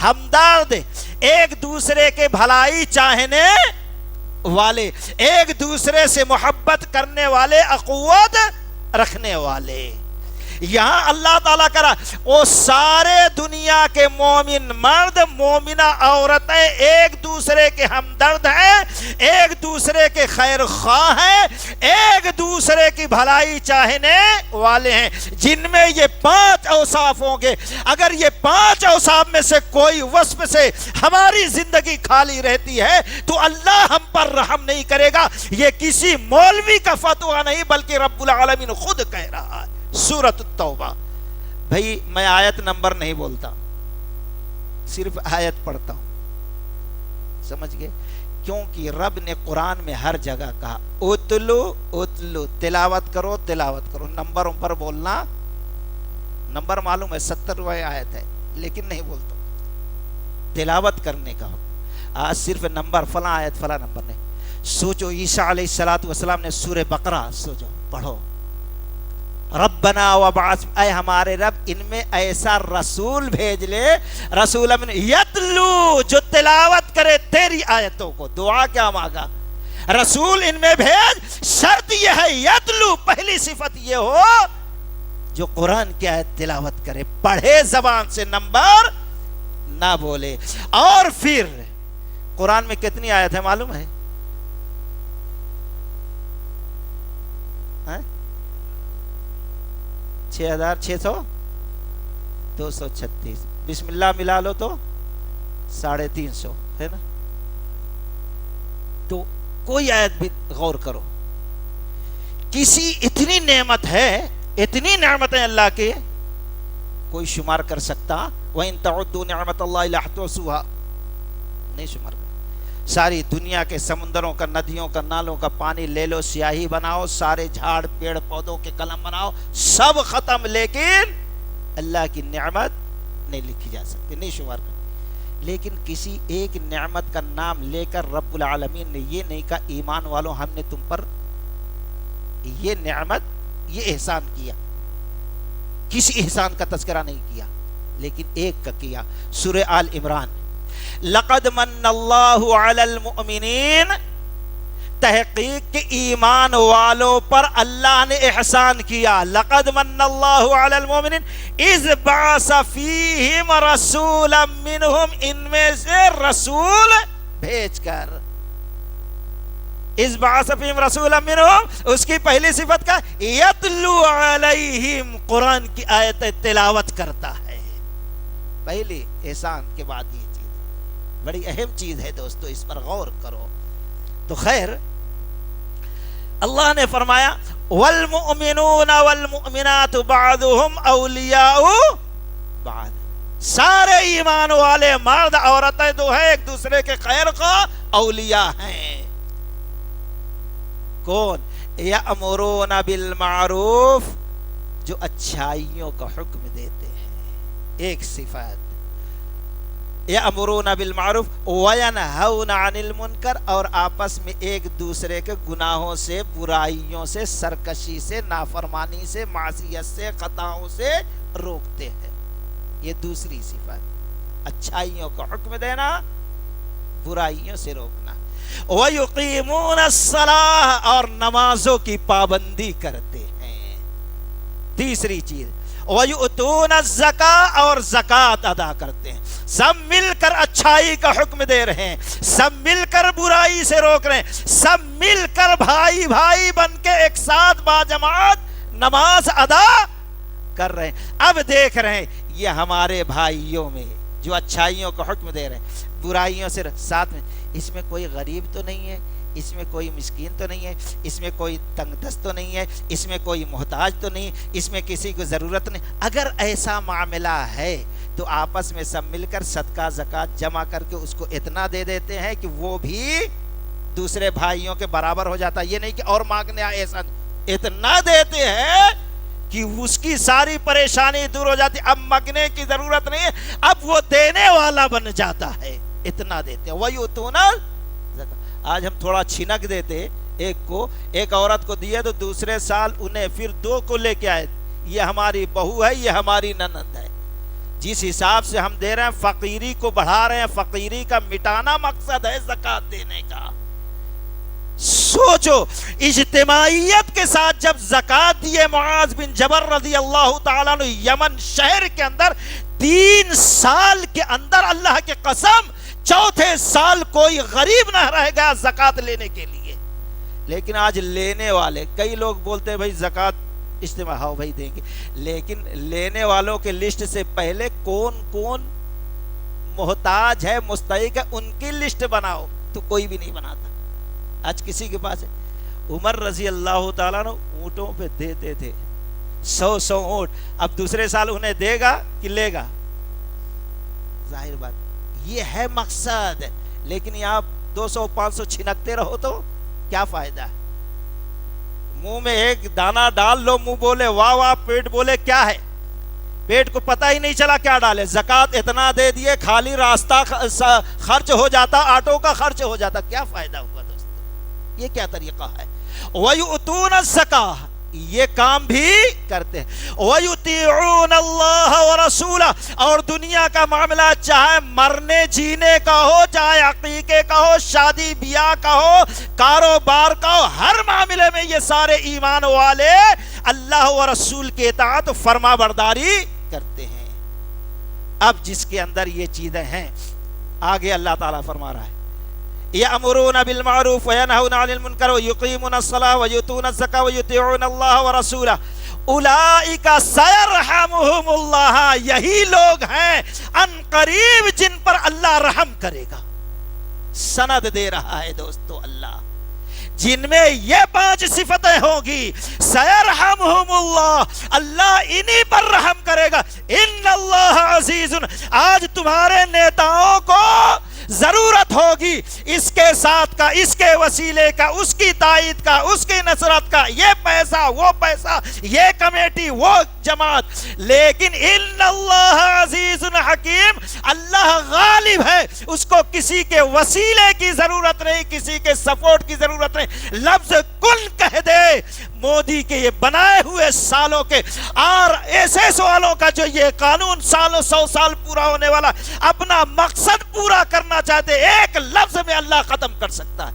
ہمدرد، ایک دوسرے کے بھلائی چاہنے والے، ایک دوسرے سے محبت کرنے والے، اخوت رکھنے والے. یہاں اللہ تعالیٰ کرا وہ سارے دنیا کے مومن مرد مومنہ عورتیں ایک دوسرے کے ہمدرد ہیں، ایک دوسرے کے خیر خواہ ہیں، ایک دوسرے کی بھلائی چاہنے والے ہیں، جن میں یہ 5 اوصاف ہوں گے. اگر یہ 5 اوصاف میں سے کوئی وصف سے ہماری زندگی خالی رہتی ہے تو اللہ ہم پر رحم نہیں کرے گا. یہ کسی مولوی کا فتویٰ نہیں بلکہ رب العالمین خود کہہ رہا ہے. سورۃ التوبہ. بھائی میں آیت نمبر نہیں بولتا، صرف آیت پڑھتا ہوں، سمجھ گئے؟ کیونکہ رب نے قرآن میں ہر جگہ کہا اتلو، تلاوت کرو. نمبر بولنا، نمبر معلوم ہے 70 آیت ہے لیکن نہیں بولتا. تلاوت کرنے کا حکم. آج صرف نمبر فلاں آیت فلاں نمبر نہیں. سوچو عیسیٰ علیہ السلام نے سورہ بقرہ سوچو پڑھو. ربنا وبعث، اے ہمارے رب ان میں ایسا رسول بھیج لے، رسول من یتلو، جو تلاوت کرے تیری آیتوں کو. دعا کیا مانگا؟ رسول ان میں بھیج. شرط یہ ہے یتلو، پہلی صفت یہ ہو جو قرآن کی آیت تلاوت کرے، پڑھے زبان سے، نمبر نہ بولے. اور پھر قرآن میں کتنی آیت ہے معلوم ہے؟ 6,236. بسم اللہ ملا لو تو 350 ہے نا. تو کوئی آیت بھی غور کرو، کسی اتنی نعمت ہے، اتنی نعمتیں اللہ کے کوئی شمار کر سکتا؟ وَإِن تَعُدُّوا نِعْمَتَ اللَّهِ لَا تُحْصُوهَا، نہیں شمار کر. ساری دنیا کے سمندروں کا، ندیوں کا، نالوں کا پانی لے لو، سیاہی بناؤ، سارے جھاڑ پیڑ پودوں کے قلم بناؤ، سب ختم، لیکن اللہ کی نعمت نہیں لکھی جا سکتی، نہیں شمار کر. لیکن کسی ایک نعمت کا نام لے کر رب العالمین نے یہ نہیں کہا ایمان والوں ہم نے تم پر یہ نعمت، یہ احسان کیا. کسی احسان کا تذکرہ نہیں کیا، لیکن ایک کا کیا. سورہ آل عمران، لقد من اللہ علی المؤمنین، تحقیق کہ ایمان والوں پر اللہ نے احسان کیا. لقد من اللہ علی المؤمنین اذ بعث فیہم رسولا منہم، ان میں سے رسول بھیج کر. اذ بعث فیہم رسولا منہم، اس کی پہلی صفت کا یتلو علیہم، قرآن کی آیت تلاوت کرتا ہے. پہلی احسان کے بعد یہ چیز بڑی اہم چیز ہے دوستو، اس پر غور کرو. تو خیر اللہ نے فرمایا والمؤمنون والمؤمنات بعضهم اولیاء بعض، سارے ایمان والے مرد عورتیں جو ہیں ایک دوسرے کے خیر خواہ اولیاء ہیں. کون؟ یأمرون بالمعروف، جو اچھائیوں کا حکم دیتے ہیں. ایک صفات یأمرون بالمعروف وینہون عن المنکر، اور آپس میں ایک دوسرے کے گناہوں سے، برائیوں سے، سرکشی سے، نافرمانی سے، معصیت سے، خطاؤں سے روکتے ہیں. یہ دوسری صفت، اچھائیوں کا حکم دینا، برائیوں سے روکنا. وَيُقِيمُونَ الصَّلَاةَ، اور نمازوں کی پابندی کرتے ہیں. تیسری چیز وَيُؤْتُونَ الزَّكَاةَ، اور زکوٰۃ ادا کرتے ہیں. سب مل کر اچھائی کا حکم دے رہے ہیں، سب مل کر برائی سے روک رہے ہیں، سب مل کر بھائی بھائی بن کے ایک ساتھ باجماعت نماز ادا کر رہے ہیں. اب دیکھ رہے ہیں یہ ہمارے بھائیوں میں جو اچھائیوں کا حکم دے رہے ہیں، برائیوں سے ساتھ میں، اس میں کوئی غریب تو نہیں ہے، اس میں کوئی مسکین تو نہیں ہے، اس میں کوئی تنگ دست تو نہیں ہے، اس میں کوئی محتاج تو نہیں، اس میں کسی کو ضرورت نہیں. اگر ایسا معاملہ ہے تو آپس میں سب مل کر صدقہ زکوٰۃ جمع کر کے اس کو اتنا دے دیتے ہیں کہ وہ بھی دوسرے بھائیوں کے برابر ہو جاتا ہے. یہ نہیں کہ اور مانگنے آئے، ایسا اتنا دیتے ہیں کہ اس کی ساری پریشانی دور ہو جاتی. اب مانگنے کی ضرورت نہیں ہے، اب وہ دینے والا بن جاتا ہے. اتنا دیتے ہیں. وَيُؤْتُونَ الزَّكَاةَ. آج ہم تھوڑا چھنک دیتے، ایک عورت کو دیے تو دوسرے سال انہیں پھر 2 کو لے کے آئے، یہ ہماری بہو ہے، یہ ہماری نند ہے۔ جس حساب سے ہم دے رہے ہیں، فقیری کو بڑھا رہے ہیں، فقیری کا مٹانا مقصد ہے زکوٰۃ دینے کا۔ سوچو اجتماعیت کے ساتھ جب زکوٰۃ دیے معاذ بن جبل رضی اللہ تعالیٰ عنہ یمن شہر کے اندر، 3 سال کے اندر اللہ کی قسم 4تھے سال کوئی غریب نہ رہ گیا زکوٰۃ لینے کے لیے۔ لیکن آج لینے والے کئی لوگ بولتے ہیں بھائی زکوٰۃ اجتماع، ہاں بھائی دیں گے، لیکن لینے والوں کے لسٹ سے پہلے کون کون محتاج ہے، مستحق ہے، ان کی لسٹ بناؤ، تو کوئی بھی نہیں بناتا۔ آج کسی کے پاس ہے؟ عمر رضی اللہ تعالیٰ نے اونٹوں پہ دیتے تھے، 100 اونٹ، اب دوسرے سال انہیں دے گا کہ لے گا؟ ظاہر بات یہ ہے مقصد، لیکن یہاں 200-500 چھنکتے رہو تو کیا فائدہ ہے؟ منہ میں ایک دانہ ڈال لو، منہ بولے واہ واہ، پیٹ بولے کیا ہے، پیٹ کو پتہ ہی نہیں چلا کیا ڈالے۔ زکوٰۃ اتنا دے دیے، خالی راستہ خرچ ہو جاتا، آٹو کا خرچ ہو جاتا، کیا فائدہ ہوا دوستو؟ یہ کیا طریقہ ہے؟ وَيُؤْتُونَ الزَّكَاةَ، یہ کام بھی کرتے ہیں، وَيُطِيعُونَ اللَّهَ وَرَسُولَهُ، اور دنیا کا معاملہ چاہے مرنے جینے کا ہو، چاہے عقیقے کا ہو، شادی بیاہ کا ہو، کاروبار کا ہو، ہر معاملے میں یہ سارے ایمان والے اللہ و رسول کے اطاعت و فرما برداری کرتے ہیں۔ اب جس کے اندر یہ چیزیں ہیں، آگے اللہ تعالیٰ فرما رہا ہے یأمرون بالمعروف وینہون عن المنکر ویقیمون الصلاۃ ویؤتون الزکاۃ ویطیعون اللہ ورسولہ اولئک سیرحمہم اللہ، یہی لوگ ہیں ان قریب جن پر اللہ رحم کرے گا۔ سند دے رہا ہے دوستو اللہ، جن میں یہ 5 صفتیں ہوں گی، سیرحمہم اللہ، اللہ انہی پر رحم کرے گا۔ ان اللہ عزیز، آج تمہارے نیتاؤں کو ضرورت ہوگی اس کے ساتھ کا، اس کے وسیلے کا، اس کی تائید کا، اس کی نصرت کا، یہ پیسہ وہ پیسہ، یہ کمیٹی وہ جماعت، لیکن ان اللہ عزیز حکیم، اللہ غالب ہے، اس کو کسی کے وسیلے کی ضرورت نہیں، کسی کے سپورٹ کی ضرورت نہیں۔ لفظ کن کہہ دے، مودی کے یہ بنائے ہوئے سالوں کے اور ایسے سوالوں کا جو یہ قانون سالوں 100 سال پورا ہونے والا اپنا مقصد پورا کرنا چاہتے، ایک لفظ میں اللہ ختم کر سکتا ہے۔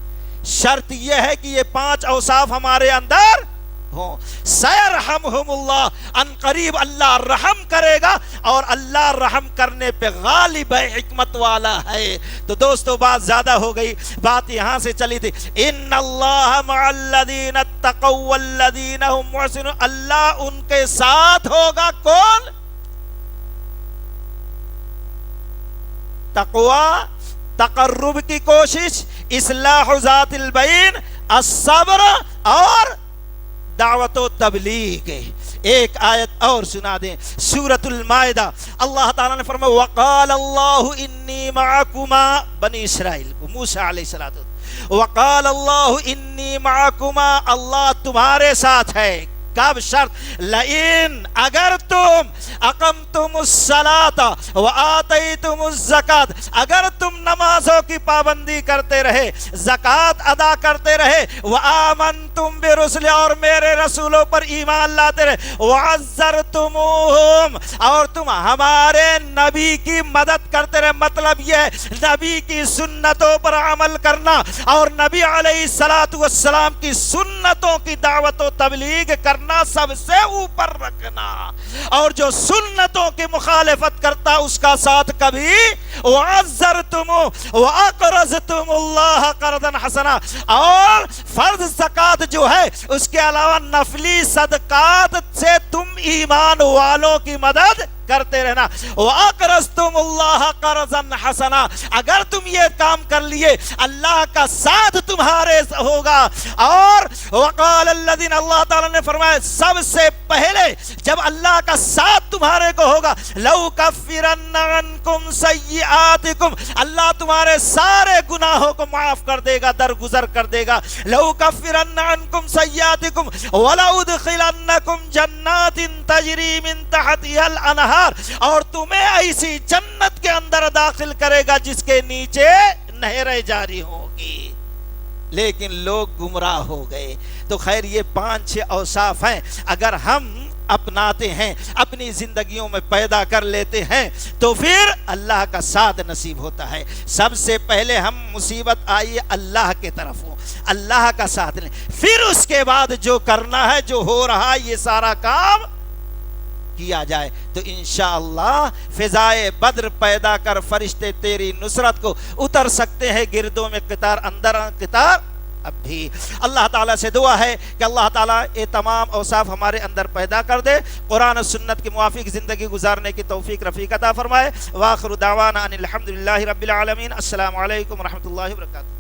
شرط یہ ہے کہ یہ 5 اوصاف ہمارے اندر ہوں۔ سیرحمہم اللہ، ان قریب اللہ رحم کرے گا، اور اللہ رحم کرنے پہ غالب ہے، حکمت والا ہے۔ تو دوستو بات زیادہ ہو گئی، بات یہاں سے چلی تھی، ان اللہ مع الذین اتقوا والذین هم محسنون، اللہ ان کے ساتھ ہوگا۔ کون؟ تقوی، تقرب کی کوشش، اصلاح ذات البین، الصبر اور دعوت و تبلیغ۔ ایک آیت اور سنا دیں، سورۃ المائدہ، اللہ تعالیٰ نے فرمایا وقال اللہ انی معکما، بنی اسرائیل کو، موسیٰ علیہ السلام، وقال اللہ انی معکما، اللہ تمہارے ساتھ ہے۔ کب؟ شرط، لئن، اگر تم اقمتم الصلاۃ وآتیتم الزکاۃ، اگر تم نمازوں کی پابندی کرتے رہے، زکوٰۃ ادا کرتے رہے، وآمنتم برسل، اور میرے رسولوں پر ایمان لاتے رہے، وعزرتموہم، اور تم ہمارے نبی کی مدد کرتے رہے۔ مطلب یہ ہے نبی کی سنتوں پر عمل کرنا، اور نبی علیہ السلام کی سنتوں کی دعوت و تبلیغ کرنا سب سے اوپر رکھنا، اور جو سنتوں کی مخالفت کرتا اس کا ساتھ کبھی وعزرتم واقرضتم اللہ قرضا حسنا، اور فرض زکوٰۃ جو ہے اس کے علاوہ نفلی صدقات سے تم ایمان والوں کی مدد کرتے رہنا۔ وَأَقْرَضْتُمُ اللَّهَ قَرْضًا حَسَنًا، اگر تم یہ کام کر لیے اللہ کا ساتھ تمہارے ہوگا۔ اور وقال الذین، اللہ تعالیٰ نے فرمایا سب سے پہلے جب اللہ کا ساتھ تمہارے کو ہوگا، لَأُكَفِّرَنَّ عَنْكُمْ سَيِّئَاتِكُمْ، اللہ تمہارے سارے گناہوں کو معاف کر دے گا، درگزر کر دے گا۔ لَأُكَفِّرَنَّ عَنْكُمْ سَيِّئَاتِكُمْ وَلَأُدْخِلَنَّكُمْ جَنَّاتٍ تَجْرِي مِنْ تَحْتِهَا الْأَنْهَارُ، اور تمہیں ایسی جنت کے اندر داخل کرے گا جس کے نیچے نہریں جاری ہوں گی۔ لیکن لوگ گمراہ ہو گئے۔ تو خیر یہ 5-6 اوصاف ہیں، اگر ہم اپناتے ہیں، اپنی زندگیوں میں پیدا کر لیتے ہیں تو پھر اللہ کا ساتھ نصیب ہوتا ہے۔ سب سے پہلے ہم مصیبت آئی اللہ کے طرف ہوں، اللہ کا ساتھ لیں، پھر اس کے بعد جو کرنا ہے، جو ہو رہا ہے، یہ سارا کام کیا جائے تو انشاءاللہ فضائے بدر پیدا کر فرشتے تیری نصرت کو اتر سکتے ہیں، گردوں میں قطار اندر قطار اب بھی۔ اللہ تعالیٰ سے دعا ہے کہ اللہ تعالیٰ یہ تمام اوصاف ہمارے اندر پیدا کر دے، قرآن و سنت کے موافق زندگی گزارنے کی توفیق رفیق عطا فرمائے۔ وآخر دعوانا ان الحمدللہ رب العالمین۔ السلام علیکم ورحمۃ اللہ وبرکاتہ۔